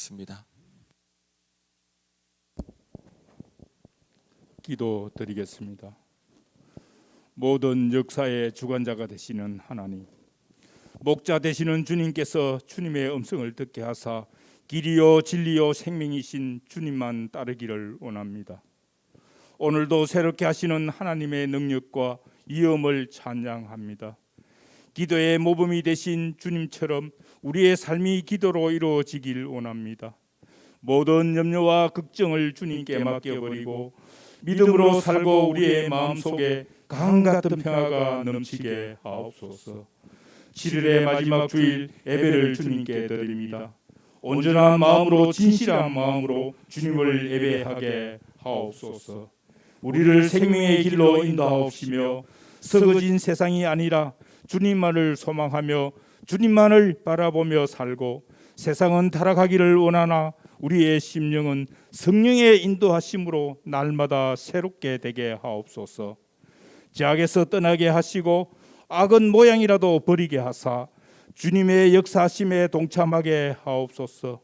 나누겠습니다. 기도드리겠습니다. 모든 역사의 주관자가 되시는 하나님, 목자 되시는 주님께서 주님의 음성을 듣게 하사 길이요 진리요 생명이신 주님만 따르기를 원합니다. 오늘도 새롭게 하시는 하나님의 능력과 위엄을 찬양합니다. 기도의 모범이 되신 주님처럼 우리의 삶이 기도로 이루어지길 원합니다. 모든 염려와 걱정을 주님께 맡겨버리고 믿음으로 살고 우리의 마음속에 강 같은 평화가 넘치게 하옵소서. 7일의 마지막 주일 예배를 주님께 드립니다. 온전한 마음으로 진실한 마음으로 주님을 예배하게 하옵소서. 우리를 생명의 길로 인도하옵시며 썩어진 세상이 아니라 주님만을 소망하며 주님만을 바라보며 살고, 세상은 타락하기를 원하나 우리의 심령은 성령의 인도하심으로 날마다 새롭게 되게 하옵소서. 죄악에서 떠나게 하시고 악은 모양이라도 버리게 하사 주님의 역사하심에 동참하게 하옵소서.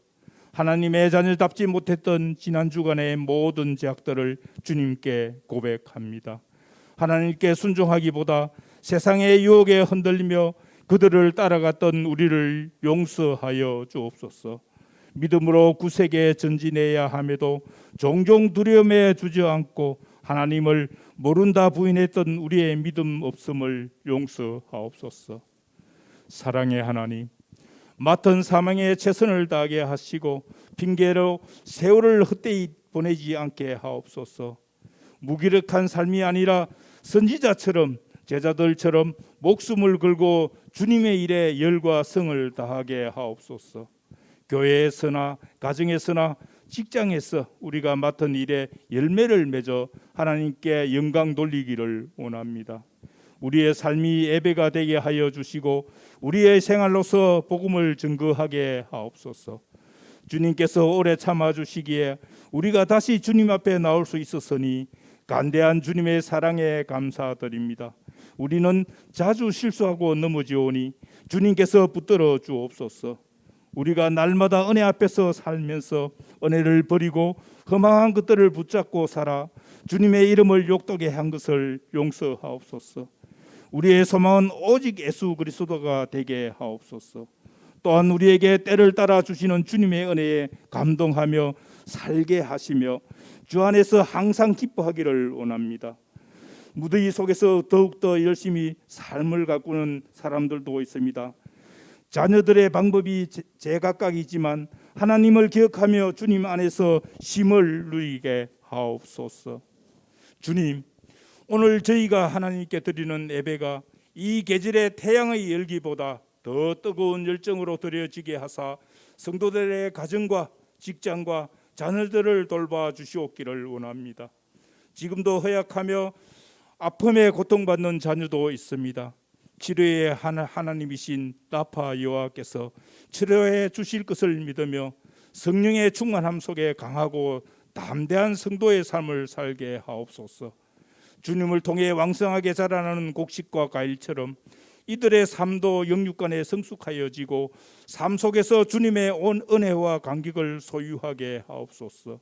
하나님의 자녀답지 못했던 지난 주간의 모든 죄악들을 주님께 고백합니다. 하나님께 순종하기보다 세상의 유혹에 흔들리며 그들을 따라갔던 우리를 용서하여 주옵소서. 믿음으로 구세게 전진해야 함에도 종종 두려움에 주저앉고 하나님을 모른다 부인했던 우리의 믿음 없음을 용서하옵소서. 사랑의 하나님, 맡은 사명에 최선을 다하게 하시고 핑계로 세월을 헛되이 보내지 않게 하옵소서. 무기력한 삶이 아니라 선지자처럼 제자들처럼 목숨을 걸고 주님의 일에 열과 성을 다하게 하옵소서. 교회에서나 가정에서나 직장에서 우리가 맡은 일에 열매를 맺어 하나님께 영광 돌리기를 원합니다. 우리의 삶이 예배가 되게 하여 주시고 우리의 생활로서 복음을 증거하게 하옵소서. 주님께서 오래 참아주시기에 우리가 다시 주님 앞에 나올 수 있었으니 간대한 주님의 사랑에 감사드립니다. 우리는 자주 실수하고 넘어지오니 주님께서 붙들어 주옵소서. 우리가 날마다 은혜 앞에서 살면서 은혜를 버리고 허망한 것들을 붙잡고 살아 주님의 이름을 욕되게 한 것을 용서하옵소서. 우리의 소망은 오직 예수 그리스도가 되게 하옵소서. 또한 우리에게 때를 따라 주시는 주님의 은혜에 감동하며 살게 하시며 주 안에서 항상 기뻐하기를 원합니다. 무더위 속에서 더욱더 열심히 삶을 가꾸는 사람들도 있습니다. 자녀들의 방법이 제각각이지만 하나님을 기억하며 주님 안에서 쉼을 누리게 하옵소서. 주님, 오늘 저희가 하나님께 드리는 예배가 이 계절의 태양의 열기보다 더 뜨거운 열정으로 드려지게 하사 성도들의 가정과 직장과 자녀들을 돌봐 주시옵기를 원합니다. 지금도 허약하며 아픔에 고통받는 자녀도 있습니다. 치료의 하나님이신 라파 여호와께서 치료해 주실 것을 믿으며 성령의 충만함 속에 강하고 담대한 성도의 삶을 살게 하옵소서. 주님을 통해 왕성하게 자라나는 곡식과 과일처럼 이들의 삶도 영육간에 성숙하여지고 삶 속에서 주님의 온 은혜와 감격을 소유하게 하옵소서.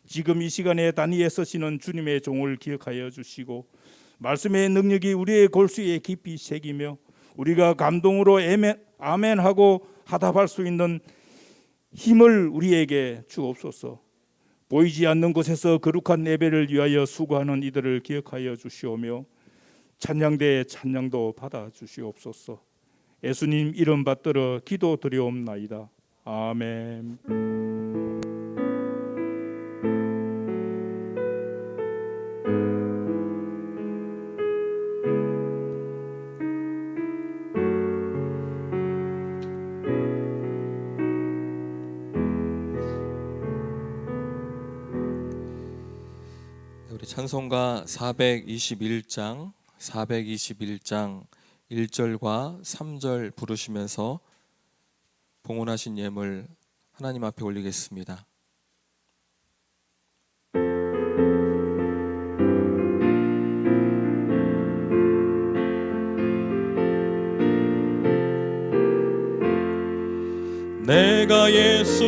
지금 이 시간에 단위에 서시는 주님의 종을 기억하여 주시고 말씀의 능력이 우리의 골수에 깊이 새기며 우리가 감동으로 아멘하고 하답할 수 있는 힘을 우리에게 주옵소서. 보이지 않는 곳에서 거룩한 예배를 위하여 수고하는 이들을 기억하여 주시오며 찬양대의 찬양도 받아 주시옵소서. 예수님 이름 받들어 기도드리옵나이다. 아멘. 우리 찬송가 421장 1절과 3절 부르시면서 봉헌하신 예물 하나님 앞에 올리겠습니다. 내가 예수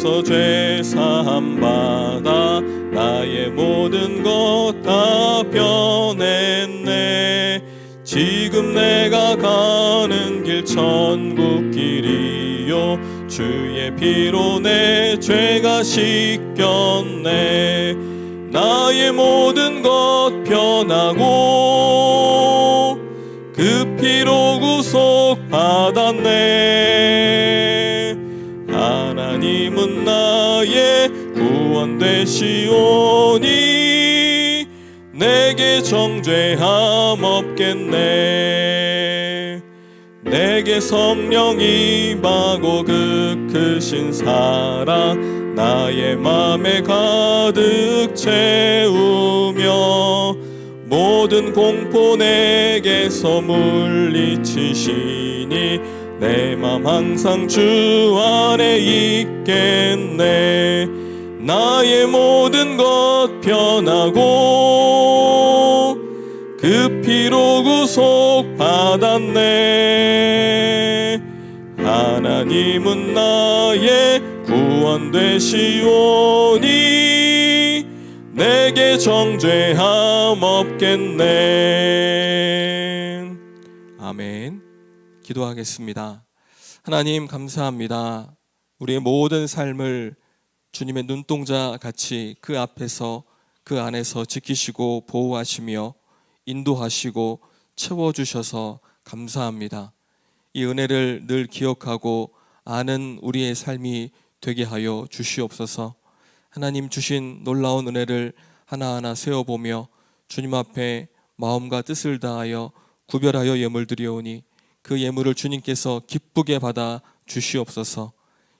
예수께서 죄 사함 받아 나의 모든 것 다 변했네. 지금 내가 가는 길 천국 길이요 주의 피로 내 죄가 씻겼네. 나의 모든 것 변하고 그 피로 구속 받았네. 하나님은 나의 구원 되시오니 내게 정죄함 없겠네. 내게 성령 임하고 그 크신 사랑 나의 맘에 가득 채우며 모든 공포 내게서 물리치시니 내 맘 항상 주 안에 있겠네. 나의 모든 것 변하고 그 피로 구속 받았네. 하나님은 나의 구원 되시오니 내게 정죄함 없겠네. 아멘. 기도하겠습니다. 하나님 감사합니다. 우리의 모든 삶을 주님의 눈동자 같이 그 앞에서 그 안에서 지키시고 보호하시며 인도하시고 채워주셔서 감사합니다. 이 은혜를 늘 기억하고 아는 우리의 삶이 되게 하여 주시옵소서. 하나님 주신 놀라운 은혜를 하나하나 세어보며 주님 앞에 마음과 뜻을 다하여 구별하여 예물 드리오니 그 예물을 주님께서 기쁘게 받아 주시옵소서.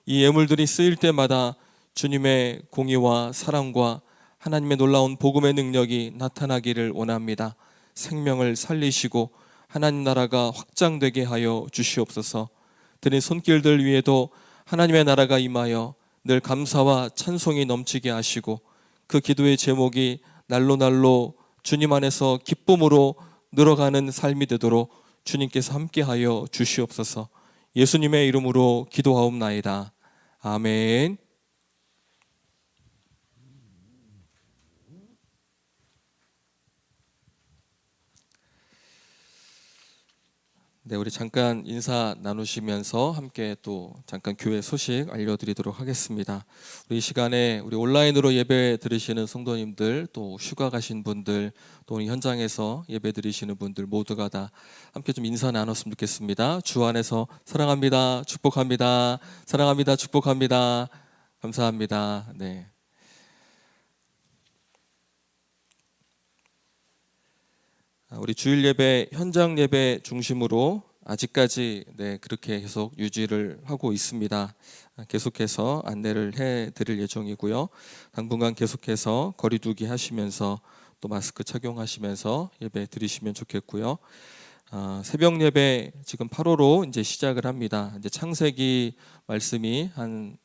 이 예물들이 쓰일 때마다 주님의 공의와 사랑과 하나님의 놀라운 복음의 능력이 나타나기를 원합니다. 생명을 살리시고 하나님 나라가 확장되게 하여 주시옵소서. 드린 손길들 위에도 하나님의 나라가 임하여 늘 감사와 찬송이 넘치게 하시고 그 기도의 제목이 날로 날로 주님 안에서 기쁨으로 늘어가는 삶이 되도록 주님께서 함께하여 주시옵소서. 예수님의 이름으로 기도하옵나이다. 아멘. 네, 우리 잠깐 인사 나누시면서 함께 또 잠깐 교회 소식 알려드리도록 하겠습니다. 우리 이 시간에 우리 온라인으로 예배 들으시는 성도님들, 또 휴가 가신 분들, 또 우리 현장에서 예배 드리시는 분들 모두가 다 함께 좀 인사 나눴으면 좋겠습니다. 주 안에서 사랑합니다, 축복합니다, 사랑합니다, 축복합니다, 감사합니다. 네. 우리 주일 예배, 현장 예배 중심으로 아직까지 그렇게 계속 유지를 하고 있습니다. 계속해서 안내를 해드릴 예정이고요. 당분간 계속해서 거리두기 하시면서 또 마스크 착용하시면서 예배 드리시면 좋겠고요. 새벽 예배 지금 8호로 이제 시작을 합니다. 이제 창세기 말씀이 한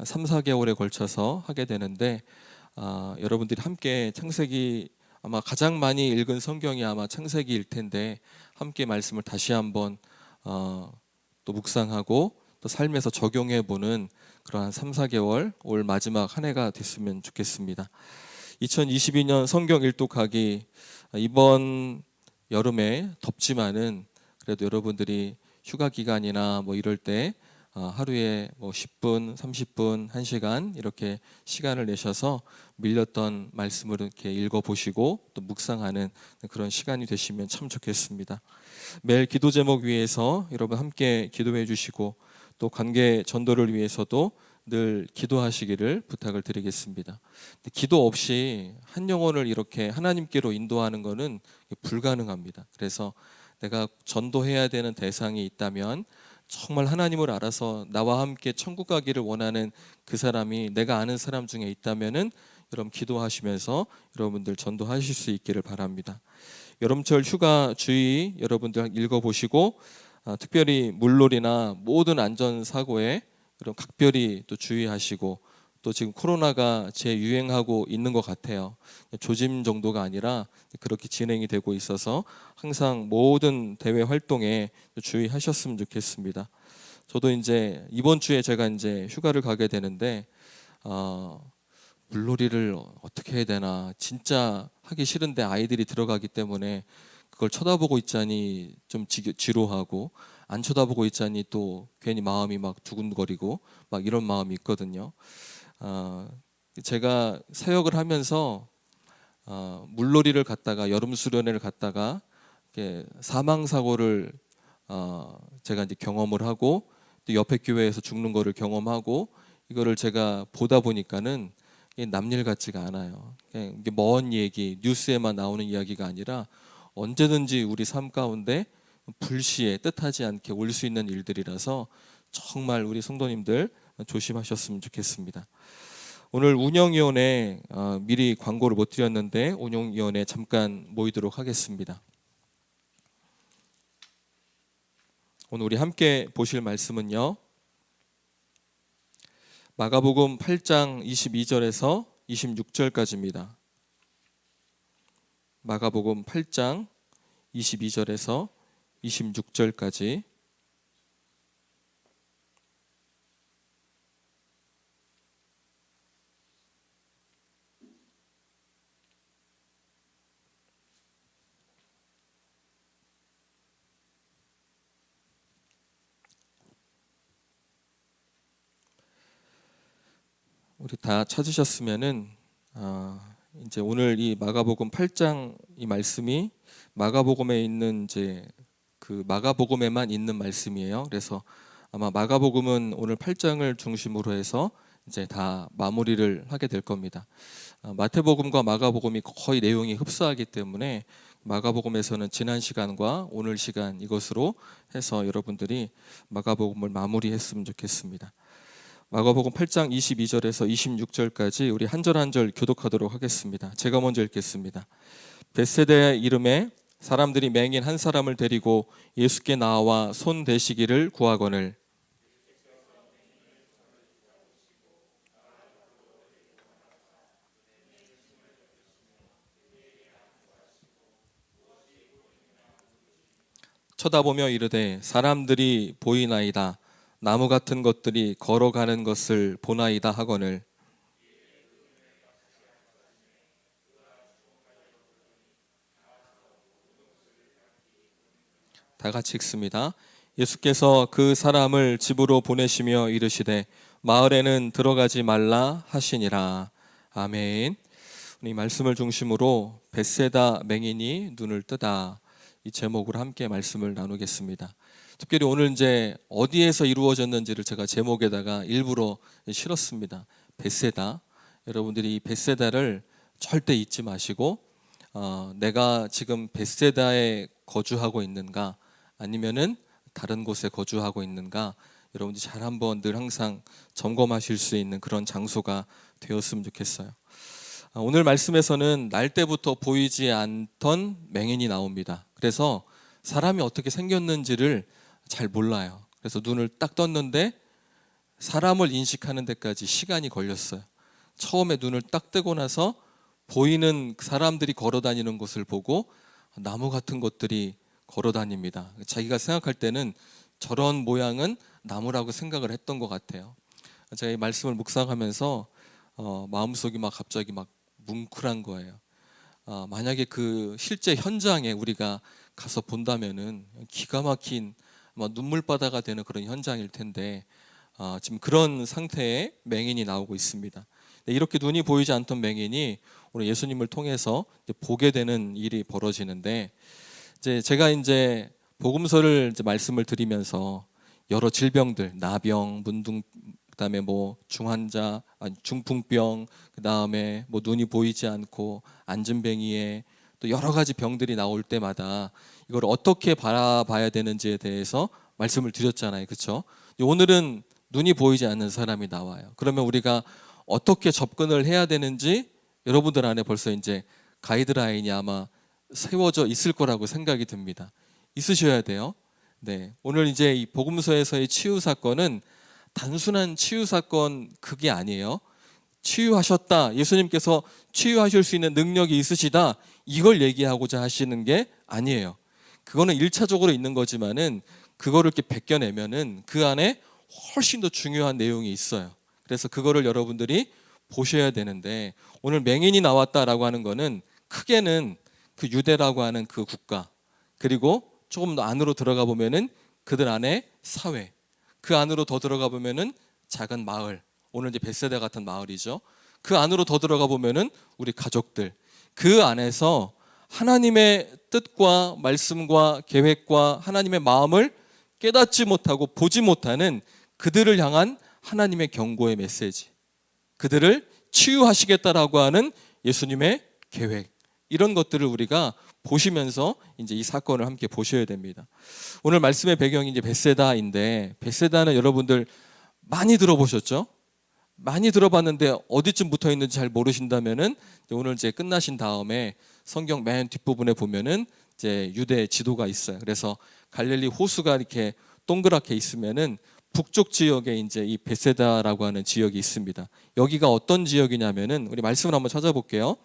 3, 4개월에 걸쳐서 하게 되는데 여러분들이 함께 창세기 아마 가장 많이 읽은 성경이 아마 창세기일 텐데 함께 말씀을 다시 한번 또 묵상하고 또 삶에서 적용해보는 그러한 3, 4개월 올 마지막 한 해가 됐으면 좋겠습니다. 2022년 성경 일독하기 이번 여름에 덥지만은 그래도 여러분들이 휴가 기간이나 뭐 이럴 때 하루에 뭐 10분, 30분, 1시간 이렇게 시간을 내셔서 밀렸던 말씀을 이렇게 읽어보시고 또 묵상하는 그런 시간이 되시면 참 좋겠습니다. 매일 기도 제목 위해서 여러분 함께 기도해 주시고 또 관계 전도를 위해서도 늘 기도하시기를 부탁을 드리겠습니다. 기도 없이 한 영혼을 이렇게 하나님께로 인도하는 것은 불가능합니다. 그래서 내가 전도해야 되는 대상이 있다면 정말 하나님을 알아서 나와 함께 천국 가기를 원하는 그 사람이 내가 아는 사람 중에 있다면은 여러분 기도하시면서 여러분들 전도하실 수 있기를 바랍니다. 여름철 휴가 주의 여러분들 읽어보시고 특별히 물놀이나 모든 안전사고에 여러분 각별히 또 주의하시고 또 지금 코로나가 재유행하고 있는 것 같아요. 조짐 정도가 아니라 그렇게 진행이 되고 있어서 항상 모든 대외 활동에 주의하셨으면 좋겠습니다. 저도 이제 이번 주에 제가 이제 휴가를 가게 되는데 물놀이를 어떻게 해야 되나 진짜 하기 싫은데 아이들이 들어가기 때문에 그걸 쳐다보고 있자니 좀 지루하고 안 쳐다보고 있자니 또 괜히 마음이 막 두근거리고 막 이런 마음이 있거든요. 제가 사역을 하면서 물놀이를 갔다가 여름 수련회를 갔다가 사망 사고를 제가 이제 경험을 하고 또 옆에 교회에서 죽는 거를 경험하고 이거를 제가 보다 보니까는 이게 남일 같지가 않아요. 이게 먼 얘기, 뉴스에만 나오는 이야기가 아니라 언제든지 우리 삶 가운데 불시에 뜻하지 않게 올 수 있는 일들이라서 정말 우리 성도님들 조심하셨으면 좋겠습니다. 오늘 운영위원회 미리 광고를 못 드렸는데 운영위원회 잠깐 모이도록 하겠습니다. 오늘 우리 함께 보실 말씀은요. 마가복음 8장 22절에서 26절까지입니다. 마가복음 8장 22절에서 26절까지 우리 다 찾으셨으면은 이제 오늘 이 마가복음 8장 이 말씀이 마가복음에 있는 이제 그 마가복음에만 있는 말씀이에요. 그래서 아마 마가복음은 오늘 8장을 중심으로 해서 이제 다 마무리를 하게 될 겁니다. 마태복음과 마가복음이 거의 내용이 흡사하기 때문에 마가복음에서는 지난 시간과 오늘 시간 이것으로 해서 여러분들이 마가복음을 마무리했으면 좋겠습니다. 마가복음 8장 22절에서 26절까지 우리 한 절 한 절 교독하도록 하겠습니다. 제가 먼저 읽겠습니다. 벳세다의 이름에 사람들이 맹인 한 사람을 데리고 예수께 나와 손 대시기를 구하거늘 쳐다보며 이르되 사람들이 보이나이다. 나무 같은 것들이 걸어가는 것을 보나이다 하거늘 다 같이 읽습니다. 예수께서 그 사람을 집으로 보내시며 이르시되 마을에는 들어가지 말라 하시니라. 아멘. 이 말씀을 중심으로 벳세다 맹인이 눈을 뜨다 이 제목으로 함께 말씀을 나누겠습니다. 특별히 오늘 이제 어디에서 이루어졌는지를 제가 제목에다가 일부러 실었습니다. 벳세다. 여러분들이 이 벳세다를 절대 잊지 마시고 내가 지금 벳세다에 거주하고 있는가 아니면은 다른 곳에 거주하고 있는가 여러분들이 잘 한번 늘 항상 점검하실 수 있는 그런 장소가 되었으면 좋겠어요. 오늘 말씀에서는 날 때부터 보이지 않던 맹인이 나옵니다. 그래서 사람이 어떻게 생겼는지를 잘 몰라요. 그래서 눈을 딱 떴는데 사람을 인식하는 데까지 시간이 걸렸어요. 처음에 눈을 딱 뜨고 나서 보이는 사람들이 걸어 다니는 것을 보고 나무 같은 것들이 걸어 다닙니다. 자기가 생각할 때는 저런 모양은 나무라고 생각을 했던 것 같아요. 제가 이 말씀을 묵상하면서 마음속이 막 갑자기 막 뭉클한 거예요. 만약에 그 실제 현장에 우리가 가서 본다면은 기가 막힌 눈물바다가 되는 그런 현장일 텐데 지금 그런 상태의 맹인이 나오고 있습니다. 이렇게 눈이 보이지 않던 맹인이 오늘 예수님을 통해서 보게 되는 일이 벌어지는데 제가 이제 복음서를 이제 말씀을 드리면서 여러 질병들, 나병, 문둥, 그다음에 뭐 중환자, 중풍병, 그다음에 뭐 눈이 보이지 않고 안진뱅이에 또 여러 가지 병들이 나올 때마다 이걸 어떻게 바라봐야 되는지에 대해서 말씀을 드렸잖아요. 그렇죠? 오늘은 눈이 보이지 않는 사람이 나와요. 그러면 우리가 어떻게 접근을 해야 되는지 여러분들 안에 벌써 이제 가이드라인이 아마 세워져 있을 거라고 생각이 듭니다. 있으셔야 돼요. 네. 오늘 이제 이 복음서에서의 치유 사건은 단순한 치유 사건 그게 아니에요. 치유하셨다. 예수님께서 치유하실 수 있는 능력이 있으시다. 이걸 얘기하고자 하시는 게 아니에요. 그거는 1차적으로 있는 거지만은 그거를 이렇게 벗겨내면은 그 안에 훨씬 더 중요한 내용이 있어요. 그래서 그거를 여러분들이 보셔야 되는데, 오늘 맹인이 나왔다라고 하는 거는 크게는 그 유대라고 하는 그 국가, 그리고 조금 더 안으로 들어가 보면은 그들 안에 사회, 그 안으로 더 들어가 보면은 작은 마을, 오늘 이제 벳세다 같은 마을이죠. 그 안으로 더 들어가 보면은 우리 가족들, 그 안에서 하나님의 뜻과 말씀과 계획과 하나님의 마음을 깨닫지 못하고 보지 못하는 그들을 향한 하나님의 경고의 메시지, 그들을 치유하시겠다라고 하는 예수님의 계획, 이런 것들을 우리가 보시면서 이제 이 사건을 함께 보셔야 됩니다. 오늘 말씀의 배경이 이제 벳세다인데, 벳세다는 여러분들 많이 들어보셨죠? 많이 들어봤는데 어디쯤 붙어 있는지 잘 모르신다면은 오늘 이제 끝나신 다음에 성경 맨 뒷부분에 보면은 이제 유대 지도가 있어요. 그래서 갈릴리 호수가 이렇게 동그랗게 있으면은 북쪽 지역에 이제 이 벳세다라고 하는 지역이 있습니다. 여기가 어떤 지역이냐면은 우리 말씀을 한번 찾아볼게요.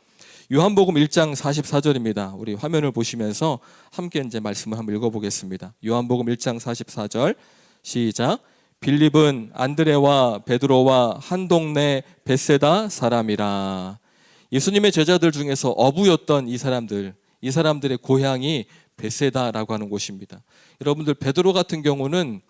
요한복음 1장 44절입니다. 우리 화면을 보시면서 함께 이제 말씀을 한번 읽어보겠습니다. 요한복음 1장 44절 시작. 빌립은 안드레와 베드로와 한 동네 벳세다 사람이라. 예수님의 제자들 중에서 어부였던 이 사람들의 고향이 벳세다라고 하는 곳입니다. 여러분들 베드로 같은 경우는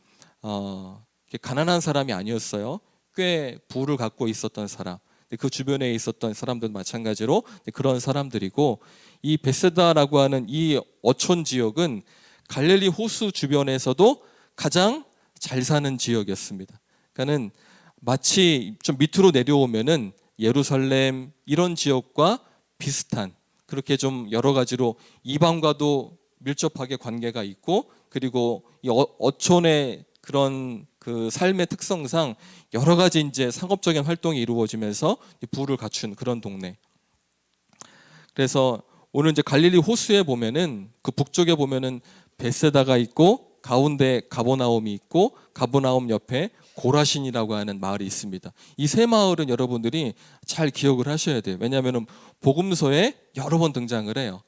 가난한 사람이 아니었어요. 꽤 부를 갖고 있었던 사람, 그 주변에 있었던 사람들도 마찬가지로 그런 사람들이고, 이 벳세다라고 하는 이 어촌 지역은 갈릴리 호수 주변에서도 가장 잘 사는 지역이었습니다. 그러니까는 마치 좀 밑으로 내려오면은 예루살렘 이런 지역과 비슷한, 그렇게 좀 여러 가지로 이방과도 밀접하게 관계가 있고, 그리고 이 어촌의 그런 그 삶의 특성상 여러 가지 이제 상업적인 활동이 이루어지면서 부를 갖춘 그런 동네. 그래서 오늘 이제 갈릴리 호수에 보면은 그 북쪽에 보면은 벳세다가 있고, 가운데 가버나움이 있고, 가버나움 옆에 고라신이라고 하는 마을이 있습니다. 이 세 마을은 여러분들이 잘 기억을 하셔야 돼요. 왜냐하면 복음서에 여러 번 등장을 해요.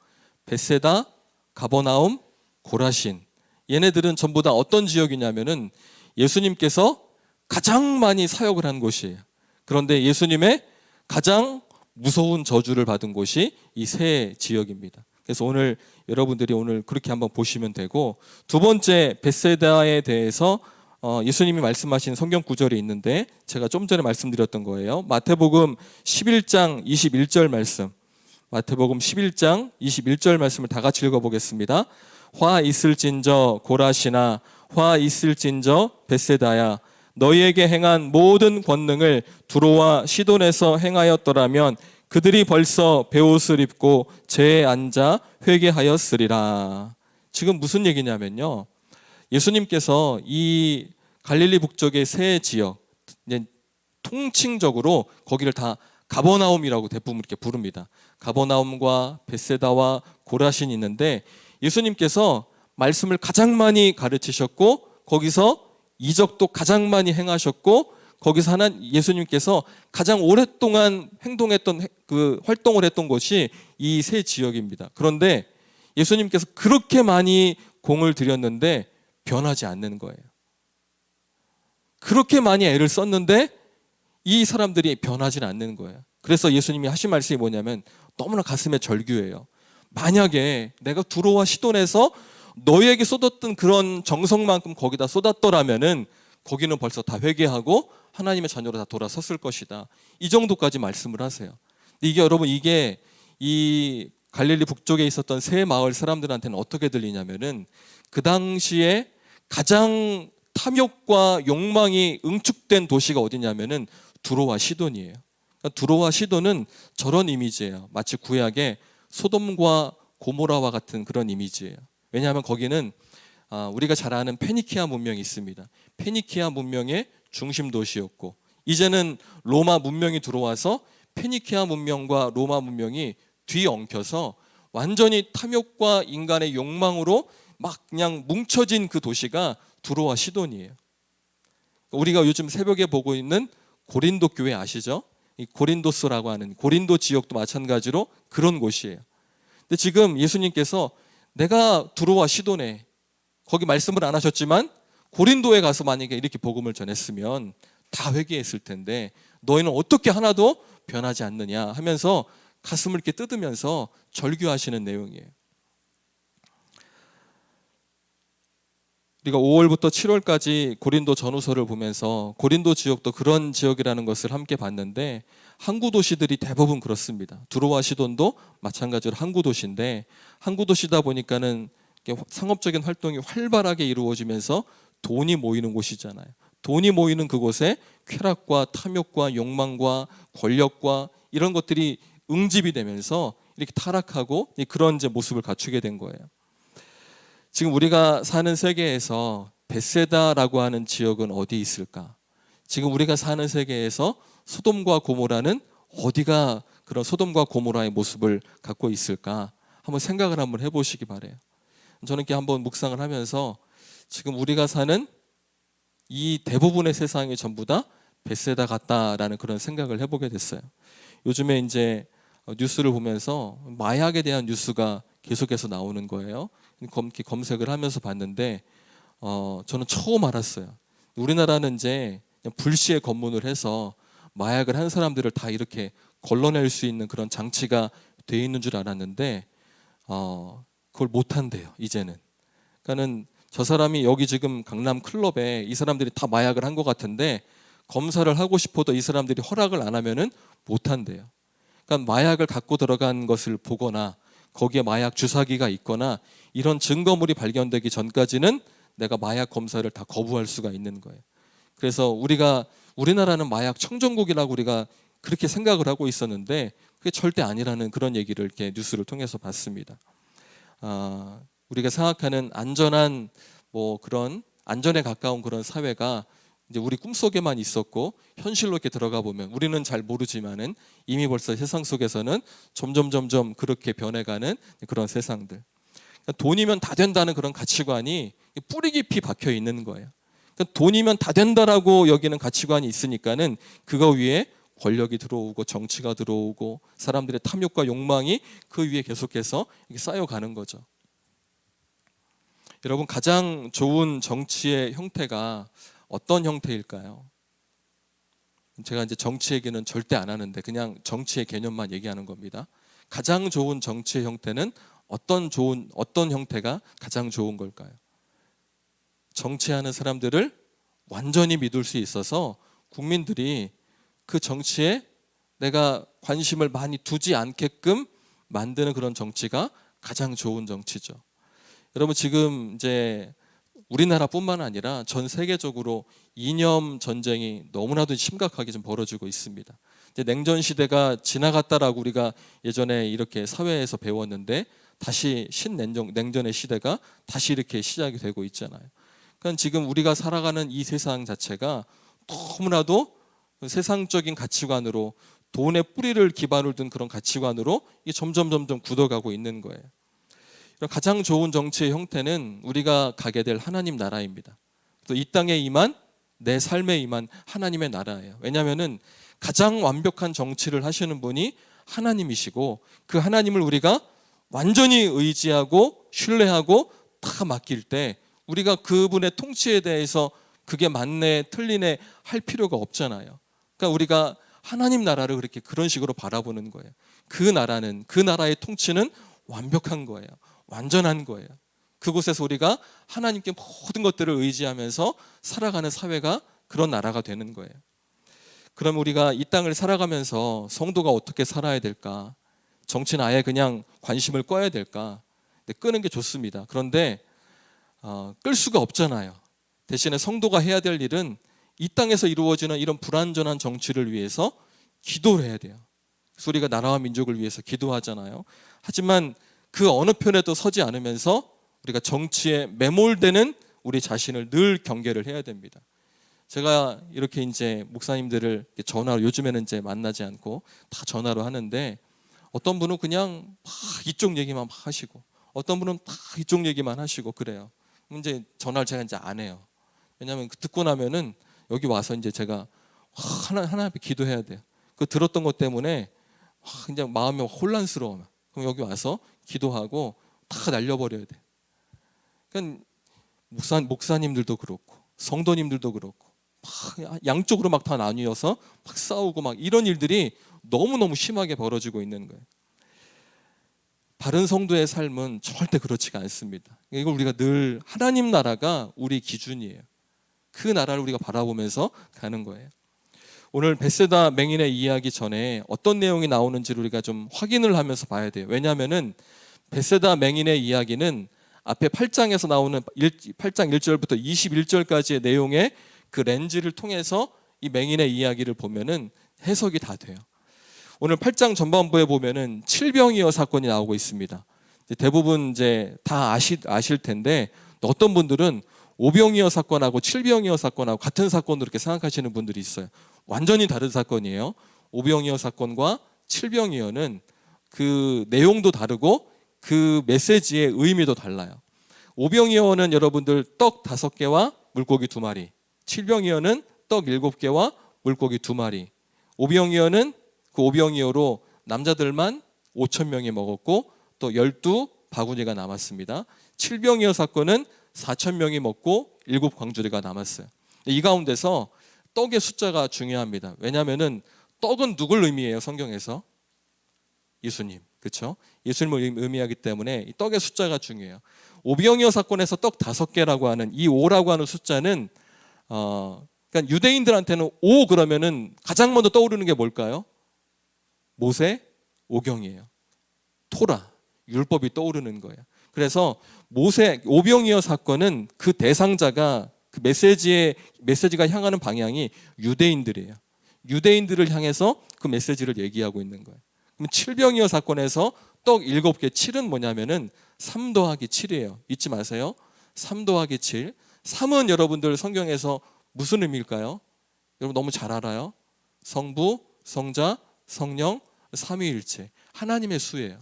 벳세다, 가버나움, 고라신. 얘네들은 전부 다 어떤 지역이냐면은 예수님께서 가장 많이 사역을 한 곳이에요. 그런데 예수님의 가장 무서운 저주를 받은 곳이 이 세 지역입니다. 그래서 오늘 여러분들이 오늘 그렇게 한번 보시면 되고, 두 번째 벳세다에 대해서 예수님이 말씀하신 성경 구절이 있는데, 제가 좀 전에 말씀드렸던 거예요. 마태복음 11장 21절 말씀, 마태복음 11장 21절 말씀을 다 같이 읽어보겠습니다. 화 있을진저 고라시나, 화 있을진저 벳세다야, 너희에게 행한 모든 권능을 두로와 시돈에서 행하였더라면 그들이 벌써 베옷을 입고 재에 앉아 회개하였으리라. 지금 무슨 얘기냐면요, 예수님께서 이 갈릴리 북쪽의 세 지역, 통칭적으로 거기를 다 가버나움이라고 대부분 이렇게 부릅니다. 가버나움과 벳세다와 고라신이 있는데, 예수님께서 말씀을 가장 많이 가르치셨고, 거기서 이적도 가장 많이 행하셨고, 거기서 하나 예수님께서 가장 오랫동안 행동했던 그 활동을 했던 곳이 이 세 지역입니다. 그런데 예수님께서 그렇게 많이 공을 들였는데 변하지 않는 거예요. 그렇게 많이 애를 썼는데 이 사람들이 변하지 않는 거예요. 그래서 예수님이 하신 말씀이 뭐냐면 너무나 가슴에 절규예요. 만약에 내가 두로와 시돈에서 너희에게 쏟았던 그런 정성만큼 거기다 쏟았더라면은 거기는 벌써 다 회개하고 하나님의 자녀로 다 돌아섰을 것이다. 이 정도까지 말씀을 하세요. 근데 이게 여러분, 이게 이 갈릴리 북쪽에 있었던 세 마을 사람들한테는 어떻게 들리냐면은 그 당시에 가장 탐욕과 욕망이 응축된 도시가 어디냐면은 두로와 시돈이에요. 그러니까 두로와 시돈은 저런 이미지예요. 마치 구약의 소돔과 고모라와 같은 그런 이미지예요. 왜냐하면 거기는 우리가 잘 아는 페니키아 문명이 있습니다. 페니키아 문명의 중심 도시였고, 이제는 로마 문명이 들어와서 페니키아 문명과 로마 문명이 뒤엉켜서 완전히 탐욕과 인간의 욕망으로 막 그냥 뭉쳐진 그 도시가 두로와 시돈이에요. 우리가 요즘 새벽에 보고 있는 고린도 교회 아시죠? 이 고린도스라고 하는 고린도 지역도 마찬가지로 그런 곳이에요. 근데 지금 예수님께서 내가 두로와 시돈에 거기 말씀을 안 하셨지만 고린도에 가서 만약에 이렇게 복음을 전했으면 다 회개했을 텐데 너희는 어떻게 하나도 변하지 않느냐 하면서 가슴을 이렇게 뜯으면서 절규하시는 내용이에요. 우리가 5월부터 7월까지 고린도 전후서를 보면서 고린도 지역도 그런 지역이라는 것을 함께 봤는데 항구 도시들이 대부분 그렇습니다. 두로와 시돈도 마찬가지로 항구 도시인데 항구 도시다 보니까는 상업적인 활동이 활발하게 이루어지면서 돈이 모이는 곳이잖아요. 돈이 모이는 그곳에 쾌락과 탐욕과 욕망과 권력과 이런 것들이 응집이 되면서 이렇게 타락하고 그런 이제 모습을 갖추게 된 거예요. 지금 우리가 사는 세계에서 벳세다라고 하는 지역은 어디 있을까? 지금 우리가 사는 세계에서 소돔과 고모라는 어디가 그런 소돔과 고모라의 모습을 갖고 있을까? 한번 생각을 한번 해보시기 바래요. 저는 이렇게 한번 묵상을 하면서 지금 우리가 사는 이 대부분의 세상이 전부 다 벳세다 같다라는 그런 생각을 해보게 됐어요. 요즘에 이제 뉴스를 보면서 마약에 대한 뉴스가 계속해서 나오는 거예요. 검색을 하면서 봤는데 저는 처음 알았어요. 우리나라는 이제 그냥 불시에 검문을 해서 마약을 한 사람들을 다 이렇게 걸러낼 수 있는 그런 장치가 돼 있는 줄 알았는데 그걸 못 한대요. 이제는. 그러니까는 저 사람이 여기 지금 강남 클럽에 이 사람들이 다 마약을 한 것 같은데 검사를 하고 싶어도 이 사람들이 허락을 안 하면은 못 한대요. 그러니까 마약을 갖고 들어간 것을 보거나 거기에 마약 주사기가 있거나 이런 증거물이 발견되기 전까지는 내가 마약 검사를 다 거부할 수가 있는 거예요. 그래서 우리나라는 마약 청정국이라고 우리가 그렇게 생각을 하고 있었는데 그게 절대 아니라는 그런 얘기를 이렇게 뉴스를 통해서 봤습니다. 우리가 생각하는 안전한 그런 안전에 가까운 그런 사회가 이제 우리 꿈속에만 있었고 현실로 이렇게 들어가 보면 우리는 잘 모르지만은 이미 벌써 세상 속에서는 점점 그렇게 변해가는 그런 세상들. 그러니까 돈이면 다 된다는 그런 가치관이 뿌리 깊이 박혀 있는 거예요. 그러니까 돈이면 다 된다라고 여기는 가치관이 있으니까는 그거 위에 권력이 들어오고 정치가 들어오고 사람들의 탐욕과 욕망이 그 위에 계속해서 이렇게 쌓여가는 거죠. 여러분, 가장 좋은 정치의 형태가 어떤 형태일까요? 제가 이제 정치 얘기는 절대 안 하는데 그냥 정치의 개념만 얘기하는 겁니다. 가장 좋은 정치의 형태는 어떤 형태가 가장 좋은 걸까요? 정치하는 사람들을 완전히 믿을 수 있어서 국민들이 그 정치에 내가 관심을 많이 두지 않게끔 만드는 그런 정치가 가장 좋은 정치죠. 여러분, 지금 이제 우리나라뿐만 아니라 전 세계적으로 이념 전쟁이 너무나도 심각하게 좀 벌어지고 있습니다. 이제 냉전 시대가 지나갔다라고 우리가 예전에 이렇게 사회에서 배웠는데 다시 신냉전의 시대가 다시 이렇게 시작이 되고 있잖아요. 그러니까 지금 우리가 살아가는 이 세상 자체가 너무나도 세상적인 가치관으로 돈의 뿌리를 기반을 둔 그런 가치관으로 이게 점점 굳어가고 있는 거예요. 가장 좋은 정치의 형태는 우리가 가게 될 하나님 나라입니다. 또 이 땅에 임한 내 삶에 임한 하나님의 나라예요. 왜냐하면은 가장 완벽한 정치를 하시는 분이 하나님이시고 그 하나님을 우리가 완전히 의지하고 신뢰하고 다 맡길 때 우리가 그분의 통치에 대해서 그게 맞네 틀리네 할 필요가 없잖아요. 그러니까 우리가 하나님 나라를 그렇게 그런 식으로 바라보는 거예요. 그 나라의 통치는 완벽한 거예요. 완전한 거예요. 그곳에서 우리가 하나님께 모든 것들을 의지하면서 살아가는 사회가 그런 나라가 되는 거예요. 그럼 우리가 이 땅을 살아가면서 성도가 어떻게 살아야 될까? 정치는 아예 그냥 관심을 꺼야 될까? 끄는 게 좋습니다. 그런데 끌 수가 없잖아요. 대신에 성도가 해야 될 일은 이 땅에서 이루어지는 이런 불완전한 정치를 위해서 기도를 해야 돼요. 그래서 우리가 나라와 민족을 위해서 기도하잖아요. 하지만 그 어느 편에도 서지 않으면서 우리가 정치에 매몰되는 우리 자신을 늘 경계를 해야 됩니다. 제가 이렇게 이제 목사님들을 전화로 요즘에는 이제 만나지 않고 다 전화로 하는데 어떤 분은 그냥 막 이쪽 얘기만 막 하시고 어떤 분은 다 이쪽 얘기만 하시고 그래요. 이제 전화를 제가 이제 안 해요. 왜냐하면 듣고 나면은 여기 와서 이제 제가 하나님 앞에 기도해야 돼요. 그 들었던 것 때문에 이제 마음이 혼란스러워. 그럼 여기 와서 기도하고 다 날려버려야 돼. 그러니까 목사님들도 그렇고 성도님들도 그렇고 막 양쪽으로 막 다 나뉘어서 막 싸우고 막 이런 일들이 너무너무 심하게 벌어지고 있는 거예요. 바른 성도의 삶은 절대 그렇지가 않습니다. 이걸 우리가 늘 하나님 나라가 우리 기준이에요. 그 나라를 우리가 바라보면서 가는 거예요. 오늘 벳세다 맹인의 이야기 전에 어떤 내용이 나오는지를 우리가 좀 확인을 하면서 봐야 돼요. 왜냐하면은 벳세다 맹인의 이야기는 앞에 8장에서 나오는 8장 1절부터 21절까지의 내용의 그 렌즈를 통해서 이 맹인의 이야기를 보면은 해석이 다 돼요. 오늘 8장 전반부에 보면은 칠병이어 사건이 나오고 있습니다. 대부분 이제 다 아실 텐데 어떤 분들은 오병이어 사건하고 칠병이어 사건하고 같은 사건으로 이렇게 생각하시는 분들이 있어요. 완전히 다른 사건이에요. 오병이어 사건과 칠병이어는 그 내용도 다르고 그 메시지의 의미도 달라요. 오병이어는 여러분들 떡 5개와 물고기 2마리, 칠병이어는 떡 7개와 물고기 2마리. 오병이어는 그 오병이어로 남자들만 5,000명이 먹었고 또 12바구니가 남았습니다. 칠병이어 사건은 4,000명이 먹고 7광주리가 남았어요. 이 가운데서 떡의 숫자가 중요합니다. 왜냐하면은 떡은 누굴 의미해요? 성경에서 예수님, 그렇죠? 예수님을 의미하기 때문에 이 떡의 숫자가 중요해요. 오병이어 사건에서 떡 5개라고 하는 이 5라고 하는 숫자는 그러니까 유대인들한테는 5 그러면은 가장 먼저 떠오르는 게 뭘까요? 모세, 오경이에요. 토라, 율법이 떠오르는 거예요. 그래서 모세 오병이어 사건은 그 대상자가 그 메시지가 향하는 방향이 유대인들이에요. 유대인들을 향해서 그 메시지를 얘기하고 있는 거예요. 그럼 칠병이어 사건에서 떡 7개, 7은 뭐냐면은 3 더하기 7이에요. 잊지 마세요. 3 더하기 7. 3은 여러분들 성경에서 무슨 의미일까요? 여러분 너무 잘 알아요. 성부, 성자, 성령, 삼위일체. 하나님의 수예요.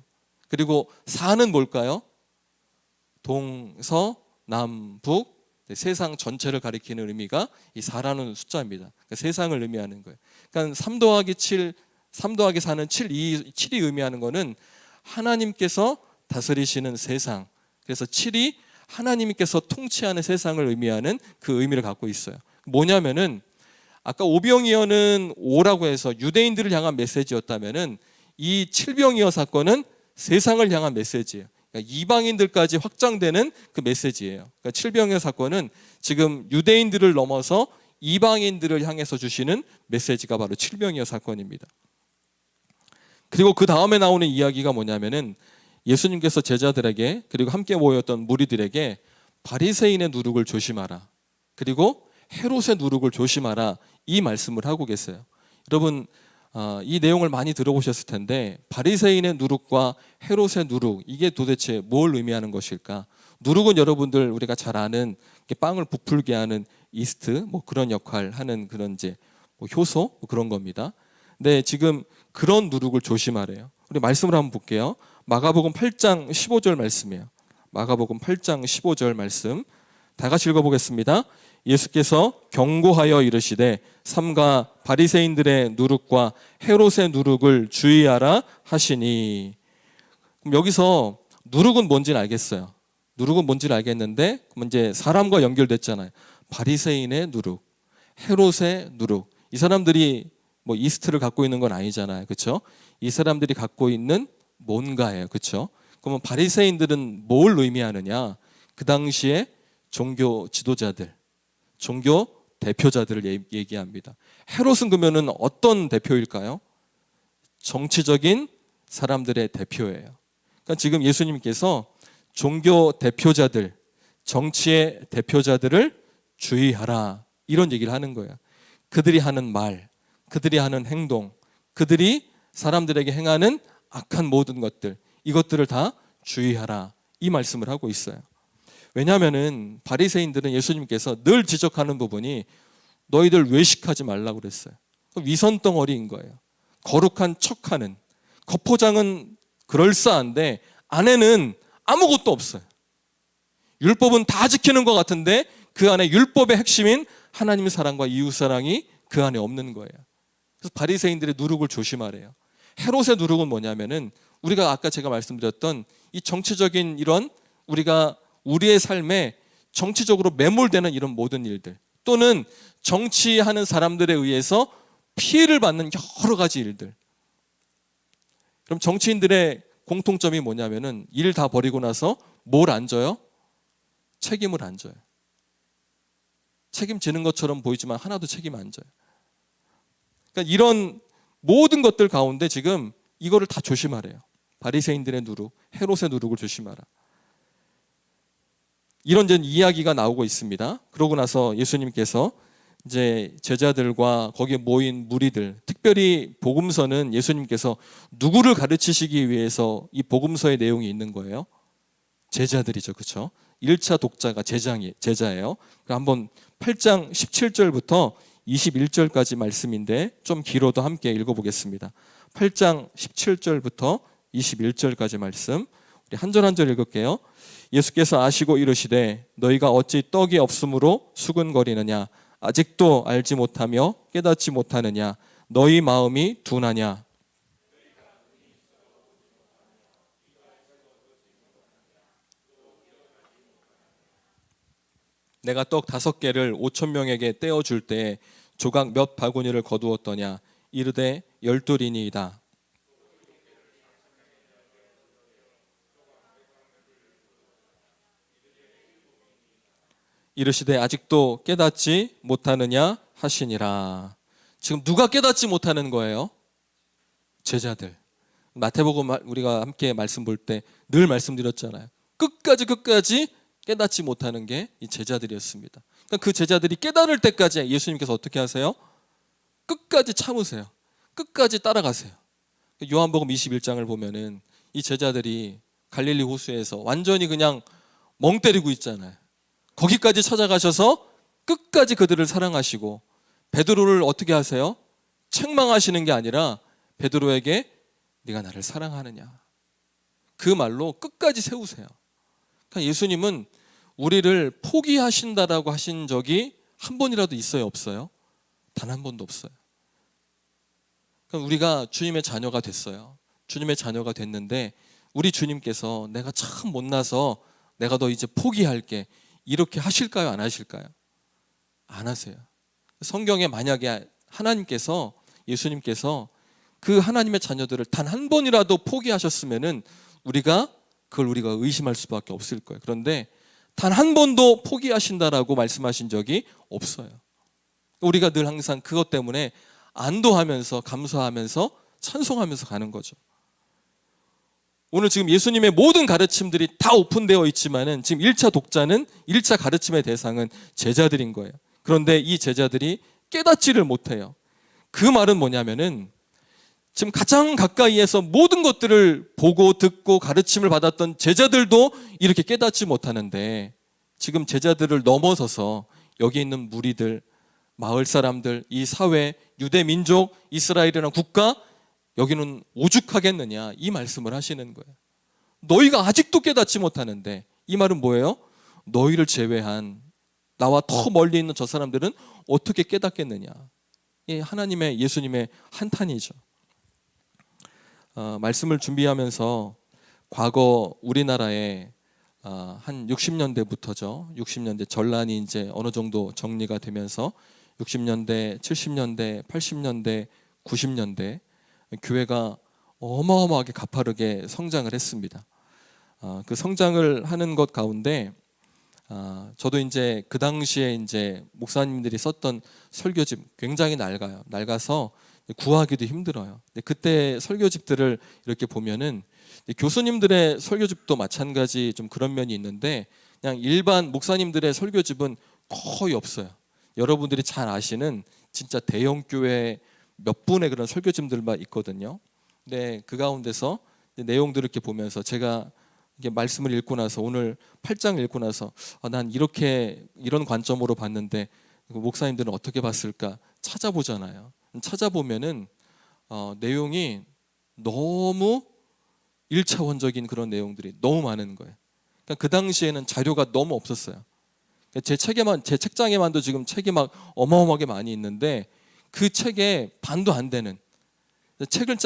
그리고 4는 뭘까요? 동서남북 세상 전체를 가리키는 의미가 이 4라는 숫자입니다. 그러니까 세상을 의미하는 거예요. 그러니까 3 더하기 7, 3 더하기 4는 7이 의미하는 거는 하나님께서 다스리시는 세상. 그래서 7이 하나님께서 통치하는 세상을 의미하는 그 의미를 갖고 있어요. 뭐냐면은 아까 오병이어는 5라고 해서 유대인들을 향한 메시지였다면은 이 칠병이어 사건은 세상을 향한 메시지예요. 그러니까 이방인들까지 확장되는 그 메시지예요. 그러니까 칠병이어 사건은 지금 유대인들을 넘어서 이방인들을 향해서 주시는 메시지가 바로 칠병이어 사건입니다. 그리고 그 다음에 나오는 이야기가 뭐냐면은 예수님께서 제자들에게 그리고 함께 모였던 무리들에게 바리새인의 누룩을 조심하라. 그리고 헤롯의 누룩을 조심하라. 이 말씀을 하고 계세요. 여러분 이 내용을 많이 들어보셨을 텐데 바리새인의 누룩과 헤롯의 누룩 이게 도대체 뭘 의미하는 것일까? 누룩은 여러분들 우리가 잘 아는 빵을 부풀게 하는 이스트 뭐 그런 역할 하는 그런 이제 뭐 효소 뭐 그런 겁니다. 근데 지금 그런 누룩을 조심하래요. 우리 말씀을 한번 볼게요. 마가복음 8장 15절 말씀이에요. 마가복음 8장 15절 말씀 다 같이 읽어보겠습니다. 예수께서 경고하여 이르시되 삼가 바리새인들의 누룩과 헤롯의 누룩을 주의하라 하시니. 그럼 여기서 누룩은 뭔지는 알겠어요. 누룩은 뭔지는 알겠는데 그럼 이제 사람과 연결됐잖아요. 바리새인의 누룩, 헤롯의 누룩. 이 사람들이 뭐 이스트를 갖고 있는 건 아니잖아요. 그렇죠? 이 사람들이 갖고 있는 뭔가예요. 그렇죠? 그러면 바리새인들은 뭘 의미하느냐? 그 당시에 종교 지도자들, 종교 대표자들을 얘기합니다. 헤롯은 그러면은 어떤 대표일까요? 정치적인 사람들의 대표예요. 그러니까 지금 예수님께서 종교 대표자들, 정치의 대표자들을 주의하라 이런 얘기를 하는 거예요. 그들이 하는 말, 그들이 하는 행동, 그들이 사람들에게 행하는 악한 모든 것들, 이것들을 다 주의하라 이 말씀을 하고 있어요. 왜냐하면은 바리새인들은 예수님께서 늘 지적하는 부분이 너희들 외식하지 말라고 그랬어요. 위선 덩어리인 거예요. 거룩한 척하는, 겉포장은 그럴싸한데 안에는 아무것도 없어요. 율법은 다 지키는 것 같은데 그 안에 율법의 핵심인 하나님의 사랑과 이웃 사랑이 그 안에 없는 거예요. 그래서 바리새인들의 누룩을 조심하래요. 헤롯의 누룩은 뭐냐면은 우리가 아까 제가 말씀드렸던 이 정치적인 이런 우리의 삶에 정치적으로 매몰되는 이런 모든 일들, 또는 정치하는 사람들에 의해서 피해를 받는 여러 가지 일들. 그럼 정치인들의 공통점이 뭐냐면은 일 다 버리고 나서 뭘 안 져요? 책임을 안 져요. 책임지는 것처럼 보이지만 하나도 책임 안 져요. 그러니까 이런 모든 것들 가운데 지금 이거를 다 조심하래요. 바리새인들의 누룩, 헤롯의 누룩을 조심하라. 이런 이야기가 나오고 있습니다. 그러고 나서 예수님께서 이제 제자들과 거기에 모인 무리들, 특별히 복음서는 예수님께서 누구를 가르치시기 위해서 이 복음서의 내용이 있는 거예요? 제자들이죠, 그렇죠? 1차 독자가 제자예요. 한번 8장 17절부터 21절까지 말씀인데 좀 길어도 함께 읽어보겠습니다. 8장 17절부터 21절까지 말씀, 우리 한 절 한 절 읽을게요. 예수께서 아시고 이르시되 너희가 어찌 떡이 없으므로 수근거리느냐, 아직도 알지 못하며 깨닫지 못하느냐, 너희 마음이 둔하냐. 내가 떡 5개를 5,000명에게 떼어줄 때에 조각 몇 바구니를 거두었더냐, 이르되 12리니이다. 이르시되 아직도 깨닫지 못하느냐 하시니라. 지금 누가 깨닫지 못하는 거예요? 제자들. 마태복음 우리가 함께 말씀 볼 때 늘 말씀드렸잖아요. 끝까지 깨닫지 못하는 게 이 제자들이었습니다. 그러니까 그 제자들이 깨달을 때까지 예수님께서 어떻게 하세요? 끝까지 참으세요. 끝까지 따라가세요. 요한복음 21장을 보면은 이 제자들이 갈릴리 호수에서 완전히 그냥 멍 때리고 있잖아요. 거기까지 찾아가셔서 끝까지 그들을 사랑하시고, 베드로를 어떻게 하세요? 책망하시는 게 아니라 베드로에게 네가 나를 사랑하느냐, 그 말로 끝까지 세우세요. 그러니까 예수님은 우리를 포기하신다라고 하신 적이 한 번이라도 있어요, 없어요? 단 한 번도 없어요. 그러니까 우리가 주님의 자녀가 됐어요. 주님의 자녀가 됐는데 우리 주님께서 내가 참 못나서 내가 너 이제 포기할게, 이렇게 하실까요, 안 하실까요? 안 하세요. 성경에 만약에 하나님께서, 예수님께서 그 하나님의 자녀들을 단 한 번이라도 포기하셨으면은 우리가 의심할 수밖에 없을 거예요. 그런데 단 한 번도 포기하신다라고 말씀하신 적이 없어요. 우리가 늘 항상 그것 때문에 안도하면서 감사하면서 찬송하면서 가는 거죠. 오늘 지금 예수님의 모든 가르침들이 다 오픈되어 있지만은 지금 1차 독자는, 1차 가르침의 대상은 제자들인 거예요. 그런데 이 제자들이 깨닫지를 못해요. 그 말은 뭐냐면은 지금 가장 가까이에서 모든 것들을 보고 듣고 가르침을 받았던 제자들도 이렇게 깨닫지 못하는데, 지금 제자들을 넘어서서 여기 있는 무리들, 마을 사람들, 이 사회, 유대 민족, 이스라엘이라는 국가, 여기는 오죽하겠느냐, 이 말씀을 하시는 거예요. 너희가 아직도 깨닫지 못하는데, 이 말은 뭐예요? 너희를 제외한 나와 더 멀리 있는 저 사람들은 어떻게 깨닫겠느냐. 이 하나님의, 예수님의 한탄이죠. 말씀을 준비하면서 과거 우리나라에 한 60년대부터죠. 60년대 전란이 이제 어느 정도 정리가 되면서 60년대, 70년대, 80년대, 90년대 교회가 어마어마하게 가파르게 성장을 했습니다. 그 성장을 하는 것 가운데 저도 이제 그 당시에 이제 목사님들이 썼던 설교집 굉장히 낡아서 구하기도 힘들어요. 그때 설교집들을 이렇게 보면은 교수님들의 설교집도 마찬가지 좀 그런 면이 있는데, 그냥 일반 목사님들의 설교집은 거의 없어요. 여러분들이 잘 아시는 진짜 대형 교회 몇 분의 그런 설교집들만 있거든요. 근데 그 가운데서 내용들을 이렇게 보면서 제가 이게 말씀을 읽고 나서, 오늘 8장 읽고 나서 난 이런 관점으로 봤는데 목사님들은 어떻게 봤을까 찾아보잖아요. 찾아보면은 내용이 너무 1차원적인 그런 내용들이 너무 많은 거예요. 그러니까 그 당시에는 자료가 너무 없었어요. 제 책장에만도 지금 책이 막 어마어마하게 많이 있는데 그 책에 반도 안 되는, 책을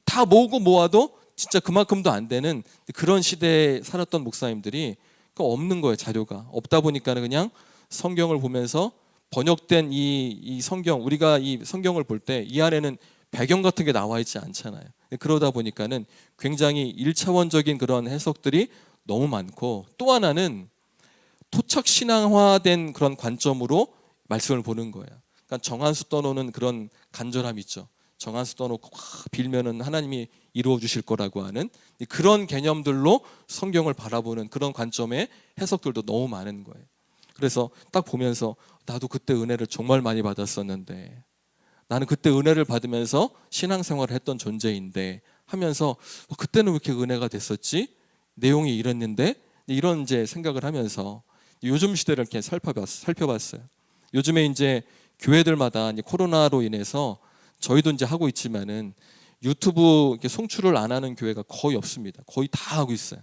다 모으고 모아도 진짜 그만큼도 안 되는 그런 시대에 살았던 목사님들이 그러니까 없는 거예요. 자료가 없다 보니까는 그냥 성경을 보면서 번역된 이 성경, 우리가 이 성경을 볼 때 이 안에는 배경 같은 게 나와 있지 않잖아요. 그러다 보니까는 굉장히 1차원적인 그런 해석들이 너무 많고, 또 하나는 토착 신앙화된 그런 관점으로 말씀을 보는 거예요. 그러니까 정한수 떠놓는 그런 간절함 있죠. 정한수 떠놓고 확 빌면은 하나님이 이루어 주실 거라고 하는 그런 개념들로 성경을 바라보는 그런 관점의 해석들도 너무 많은 거예요. 그래서 딱 보면서 나도 그때 은혜를 정말 많이 받았었는데, 나는 그때 은혜를 받으면서 신앙생활을 했던 존재인데 하면서 그때는 왜 이렇게 은혜가 됐었지? 내용이 이랬는데, 이런 이제 생각을 하면서 요즘 시대를 이렇게 살펴봤어요. 요즘에 이제 교회들마다 이제 코로나로 인해서 저희도 이제 하고 있지만은 유튜브 이렇게 송출을 안 하는 교회가 거의 없습니다. 거의 다 하고 있어요.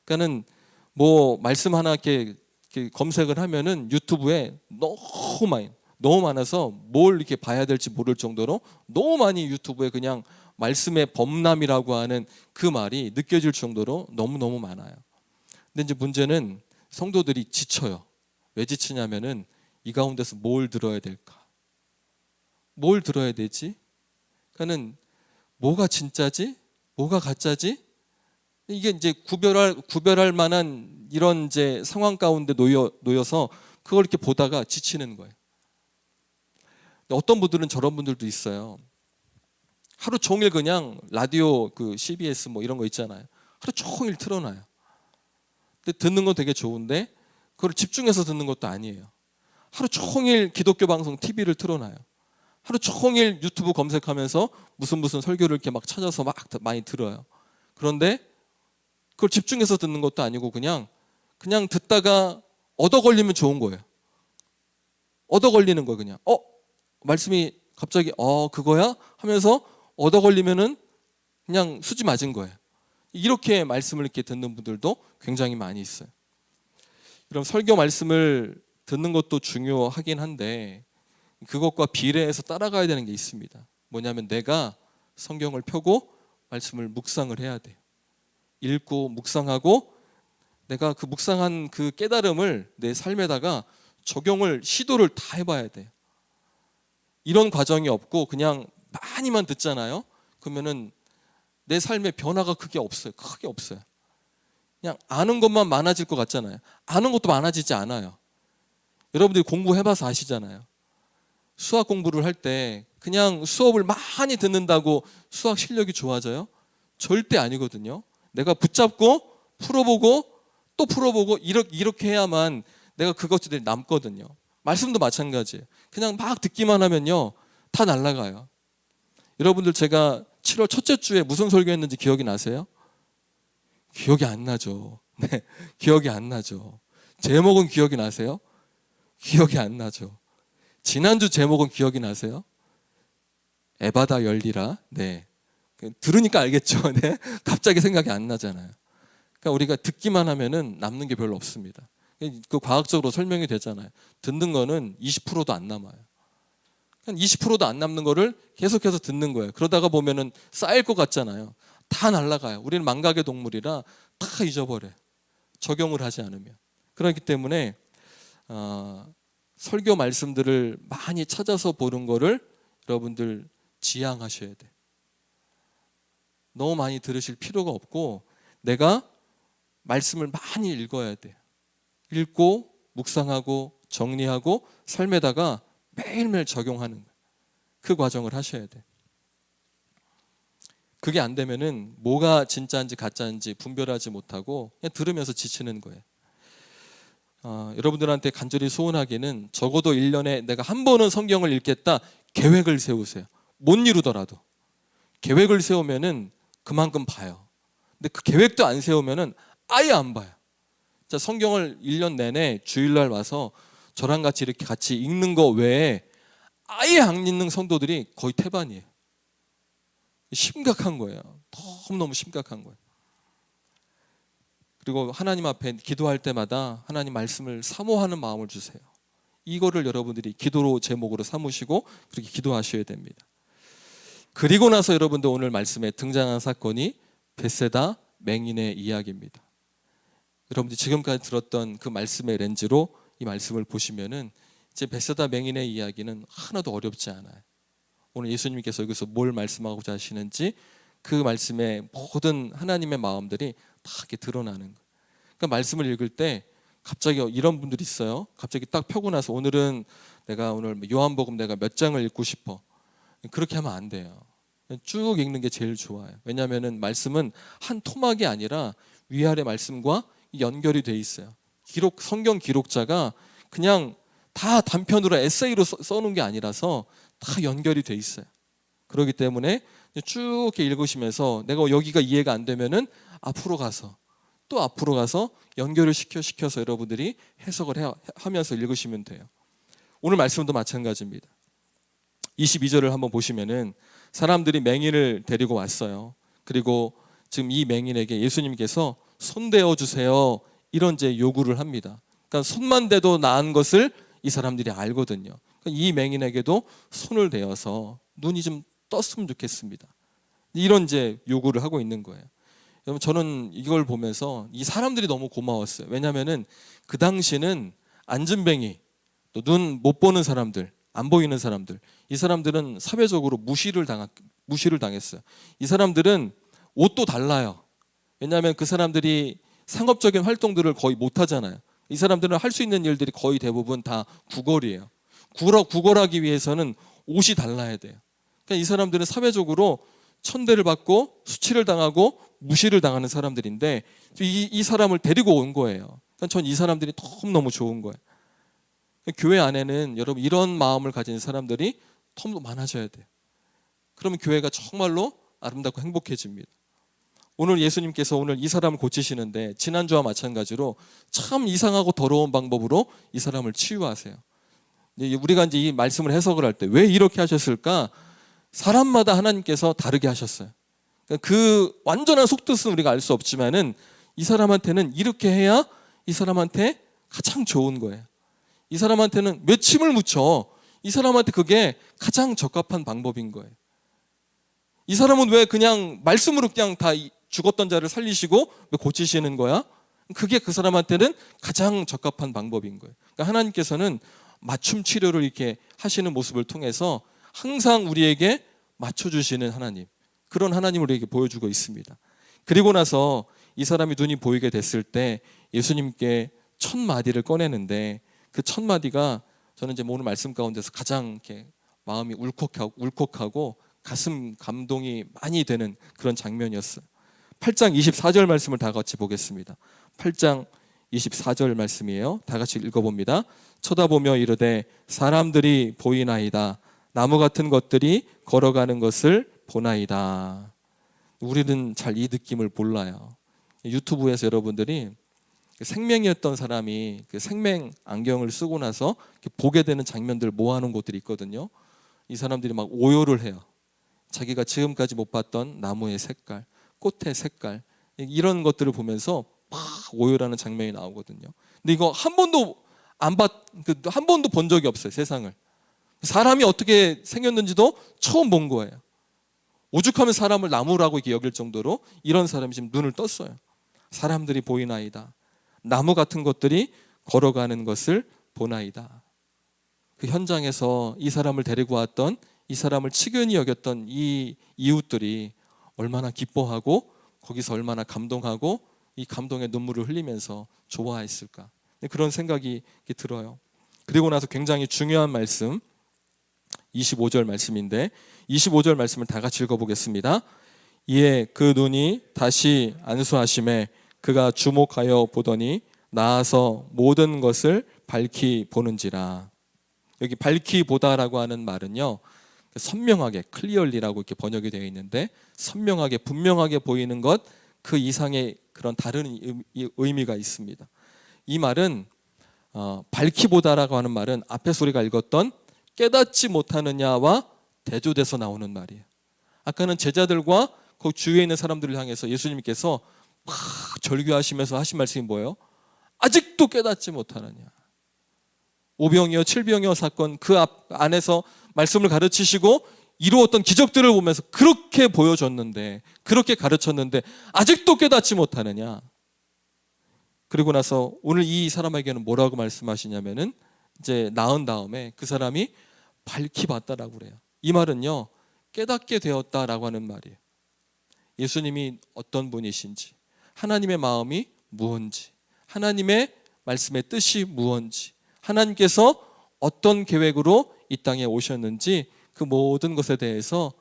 그러니까는 뭐 말씀 하나 이렇게 검색을 하면은 유튜브에 너무 많아서 뭘 이렇게 봐야 될지 모를 정도로 너무 많이 유튜브에 그냥 말씀의 범람이라고 하는 그 말이 느껴질 정도로 너무너무 많아요. 근데 이제 문제는 성도들이 지쳐요. 왜 지치냐면은 이 가운데서 뭘 들어야 될까? 뭘 들어야 되지? 그러니까는 뭐가 진짜지? 뭐가 가짜지? 이게 이제 구별할 만한 이런 이제 상황 가운데 놓여서 그걸 이렇게 보다가 지치는 거예요. 어떤 분들은 저런 분들도 있어요. 하루 종일 그냥 라디오 그 CBS 뭐 이런 거 있잖아요. 하루 종일 틀어놔요. 근데 듣는 건 되게 좋은데 그걸 집중해서 듣는 것도 아니에요. 하루 종일 기독교 방송 TV를 틀어놔요. 하루 종일 유튜브 검색하면서 무슨 설교를 이렇게 막 찾아서 막 많이 들어요. 그런데 그걸 집중해서 듣는 것도 아니고 그냥 듣다가 얻어 걸리면 좋은 거예요. 얻어 걸리는 거예요. 그냥 말씀이 갑자기 그거야? 하면서 얻어 걸리면은 그냥 수지 맞은 거예요. 이렇게 말씀을 이렇게 듣는 분들도 굉장히 많이 있어요. 그럼 설교 말씀을 듣는 것도 중요하긴 한데 그것과 비례해서 따라가야 되는 게 있습니다. 뭐냐면 내가 성경을 펴고 말씀을 묵상을 해야 돼요. 읽고 묵상하고 내가 그 묵상한 그 깨달음을 내 삶에다가 적용을 시도를 다 해봐야 돼요. 이런 과정이 없고 그냥 많이만 듣잖아요. 그러면은 내 삶에 변화가 크게 없어요. 그냥 아는 것만 많아질 것 같잖아요. 아는 것도 많아지지 않아요. 여러분들이 공부해봐서 아시잖아요. 수학 공부를 할 때 그냥 수업을 많이 듣는다고 수학 실력이 좋아져요? 절대 아니거든요. 내가 붙잡고 풀어보고 또 풀어보고 이렇게 해야만 내가 그것들이 남거든요. 말씀도 마찬가지예요. 그냥 막 듣기만 하면요 다 날아가요. 여러분들 제가 7월 첫째 주에 무슨 설교했는지 기억이 나세요? 기억이 안 나죠. 네, 기억이 안 나죠. 제목은 기억이 나세요? 기억이 안 나죠. 지난주 제목은 기억이 나세요? 에바다 열리라. 네, 들으니까 알겠죠. 네, 갑자기 생각이 안 나잖아요. 그러니까 우리가 듣기만 하면은 남는 게 별로 없습니다. 그 과학적으로 설명이 되잖아요. 듣는 거는 20%도 안 남아요. 20%도 안 남는 거를 계속해서 듣는 거예요. 그러다가 보면은 쌓일 것 같잖아요. 다 날아가요. 우리는 망각의 동물이라 다 잊어버려요. 적용을 하지 않으면. 그렇기 때문에 설교 말씀들을 많이 찾아서 보는 거를 여러분들 지향하셔야 돼요. 너무 많이 들으실 필요가 없고 내가 말씀을 많이 읽어야 돼요. 읽고 묵상하고 정리하고 삶에다가 매일매일 적용하는 거예요. 그 과정을 하셔야 돼요. 그게 안 되면은 뭐가 진짜인지 가짜인지 분별하지 못하고 그냥 들으면서 지치는 거예요. 여러분들한테 간절히 소원하기는 적어도 1년에 내가 한 번은 성경을 읽겠다 계획을 세우세요. 못 이루더라도 계획을 세우면은 그만큼 봐요. 근데 그 계획도 안 세우면은 아예 안 봐요. 자, 성경을 1년 내내 주일날 와서 저랑 같이 이렇게 같이 읽는 거 외에 아예 안 읽는 성도들이 거의 태반이에요. 심각한 거예요. 너무너무 심각한 거예요. 그리고 하나님 앞에 기도할 때마다 하나님 말씀을 사모하는 마음을 주세요. 이거를 여러분들이 기도로 제목으로 삼으시고 그렇게 기도하셔야 됩니다. 그리고 나서 여러분들 오늘 말씀에 등장한 사건이 벳세다 맹인의 이야기입니다. 여러분들이 지금까지 들었던 그 말씀의 렌즈로 이 말씀을 보시면은 이제 벳세다 맹인의 이야기는 하나도 어렵지 않아요. 오늘 예수님께서 여기서 뭘 말씀하고자 하시는지 그 말씀의 모든 하나님의 마음들이 다 이렇게 드러나는 거예요. 그러니까 말씀을 읽을 때 갑자기 이런 분들이 있어요. 갑자기 딱 펴고 나서 오늘은 내가 오늘 요한복음 내가 몇 장을 읽고 싶어. 그렇게 하면 안 돼요. 쭉 읽는 게 제일 좋아요. 왜냐하면은 말씀은 한 토막이 아니라 위아래 말씀과 연결이 돼 있어요. 성경 기록자가 그냥 다 단편으로 에세이로 써놓은 게 아니라서 다 연결이 돼 있어요. 그렇기 때문에 쭉 이렇게 읽으시면서 내가 여기가 이해가 안 되면은 앞으로 가서 또 앞으로 가서 연결을 시켜서 여러분들이 해석을 하면서 읽으시면 돼요. 오늘 말씀도 마찬가지입니다. 22절을 한번 보시면은 사람들이 맹인을 데리고 왔어요. 그리고 지금 이 맹인에게 예수님께서 손 대어 주세요. 이런 이제 요구를 합니다. 그러니까 손만 대도 나은 것을 이 사람들이 알거든요. 그러니까 이 맹인에게도 손을 대어서 눈이 좀 떴으면 좋겠습니다. 이런 이제 요구를 하고 있는 거예요. 여러분 저는 이걸 보면서 이 사람들이 너무 고마웠어요. 왜냐하면은 그 당시는 안진뱅이, 또 눈 못 보는 사람들, 안 보이는 사람들, 이 사람들은 사회적으로 무시를 당했어요. 이 사람들은 옷도 달라요. 왜냐하면 그 사람들이 상업적인 활동들을 거의 못 하잖아요. 이 사람들은 할 수 있는 일들이 거의 대부분 다 구걸이에요. 구걸하기 위해서는 옷이 달라야 돼요. 그러니까 이 사람들은 사회적으로 천대를 받고 수치를 당하고 무시를 당하는 사람들인데 이 사람을 데리고 온 거예요. 그러니까 전 이 사람들이 너무 좋은 거예요. 교회 안에는 여러분 이런 마음을 가진 사람들이 너무 많아져야 돼요. 그러면 교회가 정말로 아름답고 행복해집니다. 오늘 예수님께서 오늘 이 사람을 고치시는데 지난주와 마찬가지로 참 이상하고 더러운 방법으로 이 사람을 치유하세요. 우리가 이제 이 말씀을 해석을 할 때 왜 이렇게 하셨을까? 사람마다 하나님께서 다르게 하셨어요. 그 완전한 속뜻은 우리가 알 수 없지만은 이 사람한테는 이렇게 해야 이 사람한테 가장 좋은 거예요. 이 사람한테는 몇 침을 묻혀 이 사람한테 그게 가장 적합한 방법인 거예요. 이 사람은 왜 그냥 말씀으로 그냥 다 죽었던 자를 살리시고 왜 고치시는 거야? 그게 그 사람한테는 가장 적합한 방법인 거예요. 그러니까 하나님께서는 맞춤 치료를 이렇게 하시는 모습을 통해서 항상 우리에게 맞춰주시는 하나님, 그런 하나님을 우리에게 보여주고 있습니다. 그리고 나서 이 사람이 눈이 보이게 됐을 때 예수님께 첫 마디를 꺼내는데 그 첫 마디가 저는 이제 오늘 말씀 가운데서 가장 이렇게 마음이 울컥하고 가슴 감동이 많이 되는 그런 장면이었어요. 8장 24절 말씀을 다 같이 보겠습니다. 8장 24절 말씀이에요. 다 같이 읽어봅니다. 쳐다보며 이르되 사람들이 보이나이다. 나무 같은 것들이 걸어가는 것을 보나이다. 우리는 잘 이 느낌을 몰라요. 유튜브에서 여러분들이 생명이었던 사람이 그 생명 안경을 쓰고 나서 보게 되는 장면들을 모아놓은 곳들이 있거든요. 이 사람들이 막 오열을 해요. 자기가 지금까지 못 봤던 나무의 색깔, 꽃의 색깔, 이런 것들을 보면서 막 오열하는 장면이 나오거든요. 근데 이거 한 번도 한 번도 본 적이 없어요. 세상을. 사람이 어떻게 생겼는지도 처음 본 거예요. 오죽하면 사람을 나무라고 이렇게 여길 정도로 이런 사람이 지금 눈을 떴어요. 사람들이 보이나이다. 나무 같은 것들이 걸어가는 것을 보나이다. 그 현장에서 이 사람을 데리고 왔던, 이 사람을 치근히 여겼던 이 이웃들이 얼마나 기뻐하고 거기서 얼마나 감동하고 이 감동의 눈물을 흘리면서 좋아했을까. 그런 생각이 들어요. 그리고 나서 굉장히 중요한 말씀 25절 말씀인데 25절 말씀을 다 같이 읽어보겠습니다. 이에 그 눈이 다시 안수하심에 그가 주목하여 보더니 나아서 모든 것을 밝히 보는지라. 여기 밝히 보다라고 하는 말은요, 선명하게 클리얼리라고 이렇게 번역이 되어 있는데 선명하게 분명하게 보이는 것 그 이상의 그런 다른 의미가 있습니다. 이 말은 밝히 보다라고 하는 말은 앞에서 우리가 읽었던 깨닫지 못하느냐와 대조돼서 나오는 말이에요. 아까는 제자들과 그 주위에 있는 사람들을 향해서 예수님께서 막 절규하시면서 하신 말씀이 뭐예요? 아직도 깨닫지 못하느냐. 오병이어 칠병이어 사건 그 안에서 말씀을 가르치시고 이루었던 기적들을 보면서 그렇게 보여줬는데, 그렇게 가르쳤는데 아직도 깨닫지 못하느냐. 그리고 나서 오늘 이 사람에게는 뭐라고 말씀하시냐면은 이제 나은 다음에 그 사람이 밝히 봤다라고 그래요. 이 말은요, 깨닫게 되었다라고 하는 말이에요. 예수님이 어떤 분이신지, 하나님의 마음이 무언지, 하나님의 말씀의 뜻이 무언지, 하나님께서 어떤 계획으로 이 땅에 오셨는지 그 모든 것에 대해서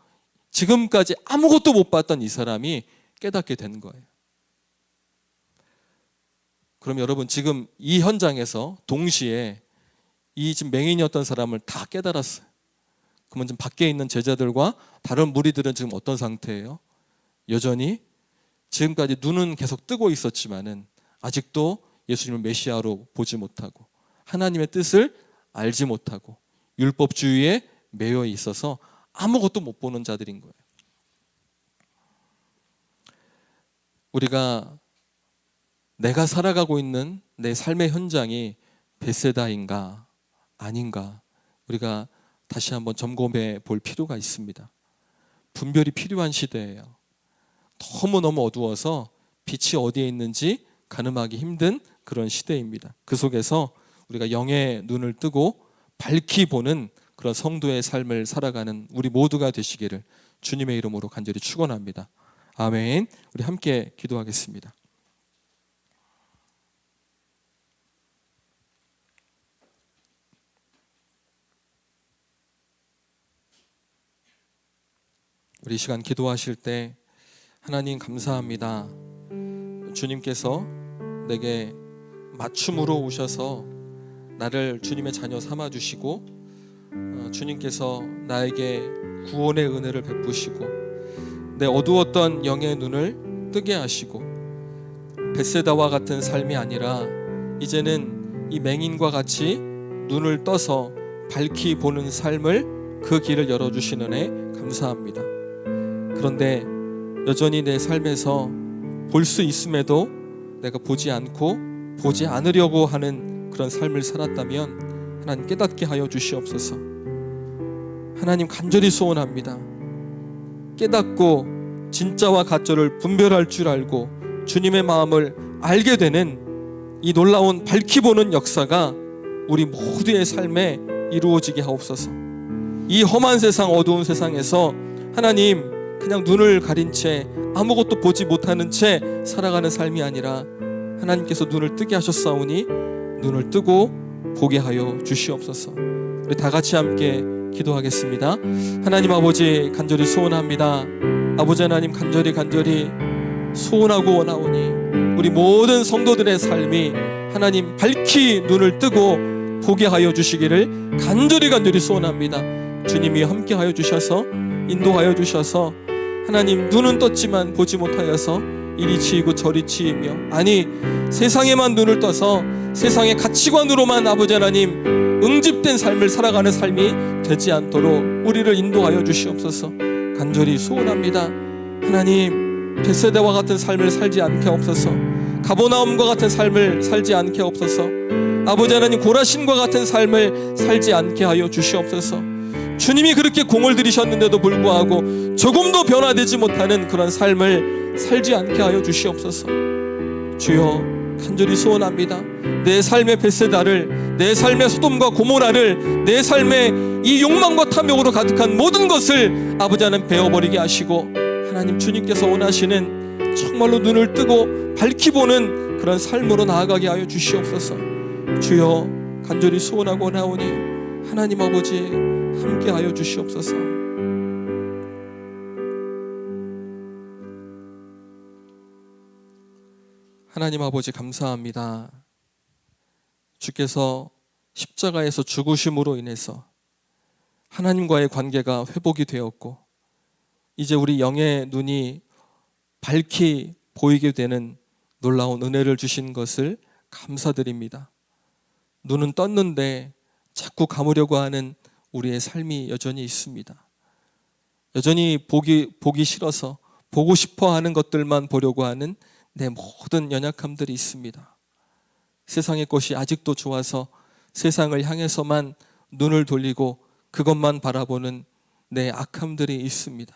지금까지 아무것도 못 봤던 이 사람이 깨닫게 된 거예요. 그럼 여러분, 지금 이 현장에서 동시에 이 지금 맹인이었던 사람을 다 깨달았어요. 그러면 지금 밖에 있는 제자들과 다른 무리들은 지금 어떤 상태예요? 여전히 지금까지 눈은 계속 뜨고 있었지만은 아직도 예수님을 메시아로 보지 못하고 하나님의 뜻을 알지 못하고 율법주의에 매여 있어서 아무것도 못 보는 자들인 거예요. 우리가 내가 살아가고 있는 내 삶의 현장이 벳세다인가 아닌가, 우리가 다시 한번 점검해 볼 필요가 있습니다. 분별이 필요한 시대예요. 너무너무 어두워서 빛이 어디에 있는지 가늠하기 힘든 그런 시대입니다. 그 속에서 우리가 영의 눈을 뜨고 밝히 보는 그런 성도의 삶을 살아가는 우리 모두가 되시기를 주님의 이름으로 간절히 축원합니다. 아멘. 우리 함께 기도하겠습니다. 우리 이 시간 기도하실 때 하나님 감사합니다. 주님께서 내게 맞춤으로 오셔서 나를 주님의 자녀 삼아주시고 주님께서 나에게 구원의 은혜를 베푸시고 내 어두웠던 영의 눈을 뜨게 하시고 벳세다와 같은 삶이 아니라 이제는 이 맹인과 같이 눈을 떠서 밝히 보는 삶을 그 길을 열어주신 은혜 감사합니다. 그런데 여전히 내 삶에서 볼 수 있음에도 내가 보지 않고 보지 않으려고 하는 그런 삶을 살았다면 하나님 깨닫게 하여 주시옵소서. 하나님 간절히 소원합니다. 깨닫고 진짜와 가짜를 분별할 줄 알고 주님의 마음을 알게 되는 이 놀라운 밝히 보는 역사가 우리 모두의 삶에 이루어지게 하옵소서. 이 험한 세상, 어두운 세상에서 하나님 그냥 눈을 가린 채 아무것도 보지 못하는 채 살아가는 삶이 아니라 하나님께서 눈을 뜨게 하셨사오니 눈을 뜨고 보게 하여 주시옵소서. 우리 다 같이 함께 기도하겠습니다. 하나님 아버지 간절히 소원합니다. 아버지 하나님 간절히 소원하고 원하오니 우리 모든 성도들의 삶이 하나님 밝히 눈을 뜨고 보게 하여 주시기를 간절히 소원합니다. 주님이 함께 하여 주셔서 인도하여 주셔서 하나님 눈은 떴지만 보지 못하여서 이리 치이고 저리 치이며 아니 세상에만 눈을 떠서 세상의 가치관으로만 아버지 하나님 응집된 삶을 살아가는 삶이 되지 않도록 우리를 인도하여 주시옵소서. 간절히 소원합니다. 하나님 벳세다와 같은 삶을 살지 않게 하옵소서. 가버나움과 같은 삶을 살지 않게 하옵소서. 아버지 하나님 고라신과 같은 삶을 살지 않게 하여 주시옵소서. 주님이 그렇게 공을 들이셨는데도 불구하고 조금도 변화되지 못하는 그런 삶을 살지 않게 하여 주시옵소서. 주여 간절히 소원합니다. 내 삶의 벳세다를, 내 삶의 소돔과 고모라를, 내 삶의 이 욕망과 탐욕으로 가득한 모든 것을 아버지 하나님 베어버리게 하시고 하나님 주님께서 원하시는 정말로 눈을 뜨고 밝히 보는 그런 삶으로 나아가게 하여 주시옵소서. 주여 간절히 소원하고 원하오니 하나님 아버지 함께 하여 주시옵소서. 하나님 아버지 감사합니다. 주께서 십자가에서 죽으심으로 인해서 하나님과의 관계가 회복이 되었고 이제 우리 영의 눈이 밝히 보이게 되는 놀라운 은혜를 주신 것을 감사드립니다. 눈은 떴는데 자꾸 감으려고 하는 우리의 삶이 여전히 있습니다. 여전히 보기 싫어서 보고 싶어 하는 것들만 보려고 하는 내 모든 연약함들이 있습니다. 세상의 것이 아직도 좋아서 세상을 향해서만 눈을 돌리고 그것만 바라보는 내 악함들이 있습니다.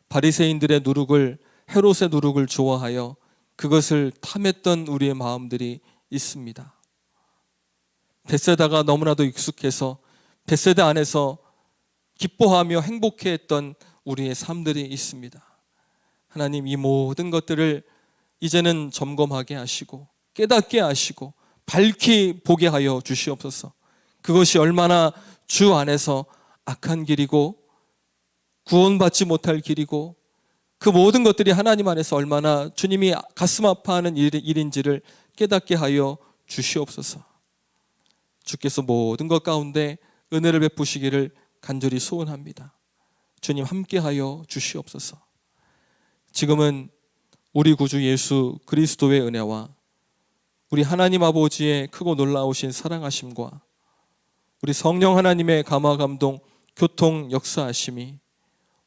바리새인들의 누룩을, 헤롯의 누룩을 좋아하여 그것을 탐했던 우리의 마음들이 있습니다. 벳세다가 너무나도 익숙해서 벳세다 안에서 기뻐하며 행복해했던 우리의 삶들이 있습니다. 하나님, 이 모든 것들을 이제는 점검하게 하시고 깨닫게 하시고 밝히 보게 하여 주시옵소서. 그것이 얼마나 주 안에서 악한 길이고 구원받지 못할 길이고 그 모든 것들이 하나님 안에서 얼마나 주님이 가슴 아파하는 일인지를 깨닫게 하여 주시옵소서. 주께서 모든 것 가운데 은혜를 베푸시기를 간절히 소원합니다. 주님, 함께하여 주시옵소서. 지금은 우리 구주 예수 그리스도의 은혜와 우리 하나님 아버지의 크고 놀라우신 사랑하심과 우리 성령 하나님의 감화 감동 교통 역사하심이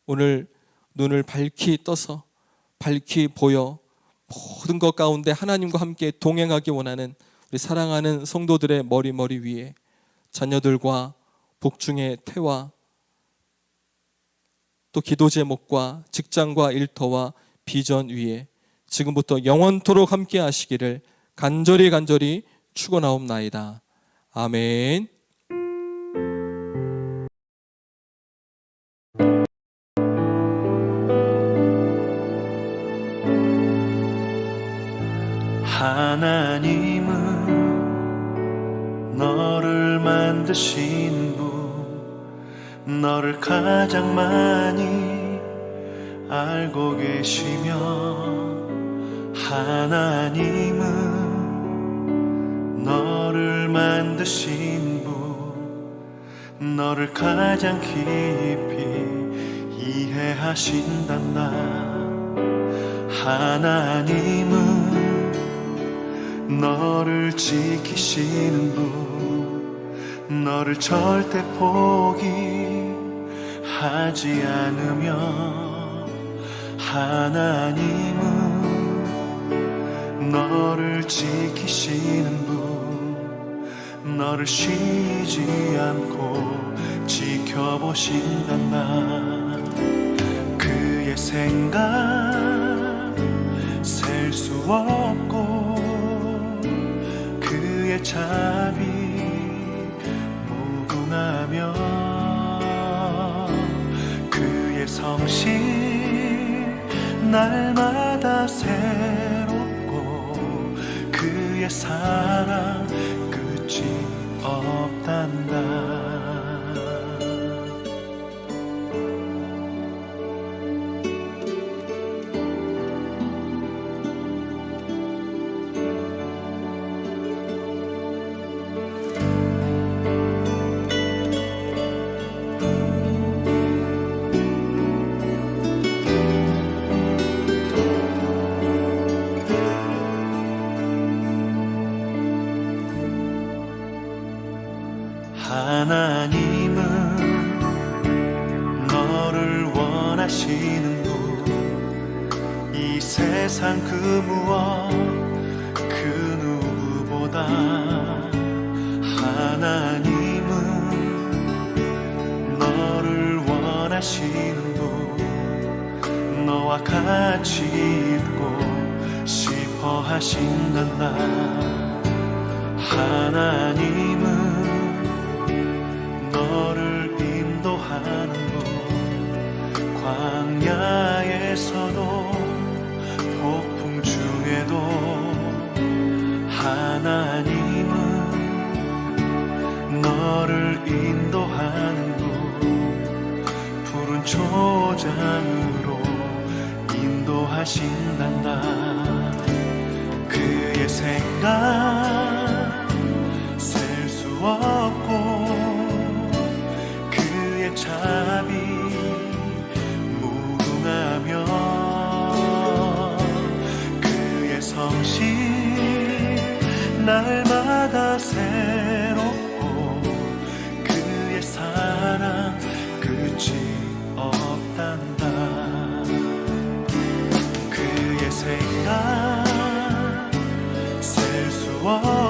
오늘 눈을 밝히 떠서 밝히 보여 모든 것 가운데 하나님과 함께 동행하기 원하는 우리 사랑하는 성도들의 머리 위에 자녀들과 복중의 태와 또 기도 제목과 직장과 일터와 비전 위에 지금부터 영원토록 함께 하시기를 간절히 축원하옵나이다. 아멘. 하나님은 너를 만드신 분, 너를 가장 많이 알고 계시며, 하나님은 너를 만드신 분, 너를 가장 깊이 이해하신단다. 하나님은 너를 지키시는 분, 너를 절대 포기하지 않으며, 하나님은 너를 지키시는 분, 너를 쉬지 않고 지켜보신단다. 그의 생각 셀 수 없고 그의 자비 무궁하며, 그의 성실 날마다 새롭고 그의 사랑 끝이 없단다. 하나님은 너를 원하시는 분, 이 세상 그 무엇 그 누구보다 하나님은 너를 원하시는 분, 너와 같이 있고 싶어 하신단다. 하나님은 너를 인도하는 분, 광야에서도 폭풍 중에도 하나님은 너를 인도하는 분, 푸른 초장으로 인도하신단다. 그의 생각 셀 수 없고 자비 무궁하며, 그의 성실 날마다 새롭고 그의 사랑 끝이 없단다. 그의 생각 셀 수 없고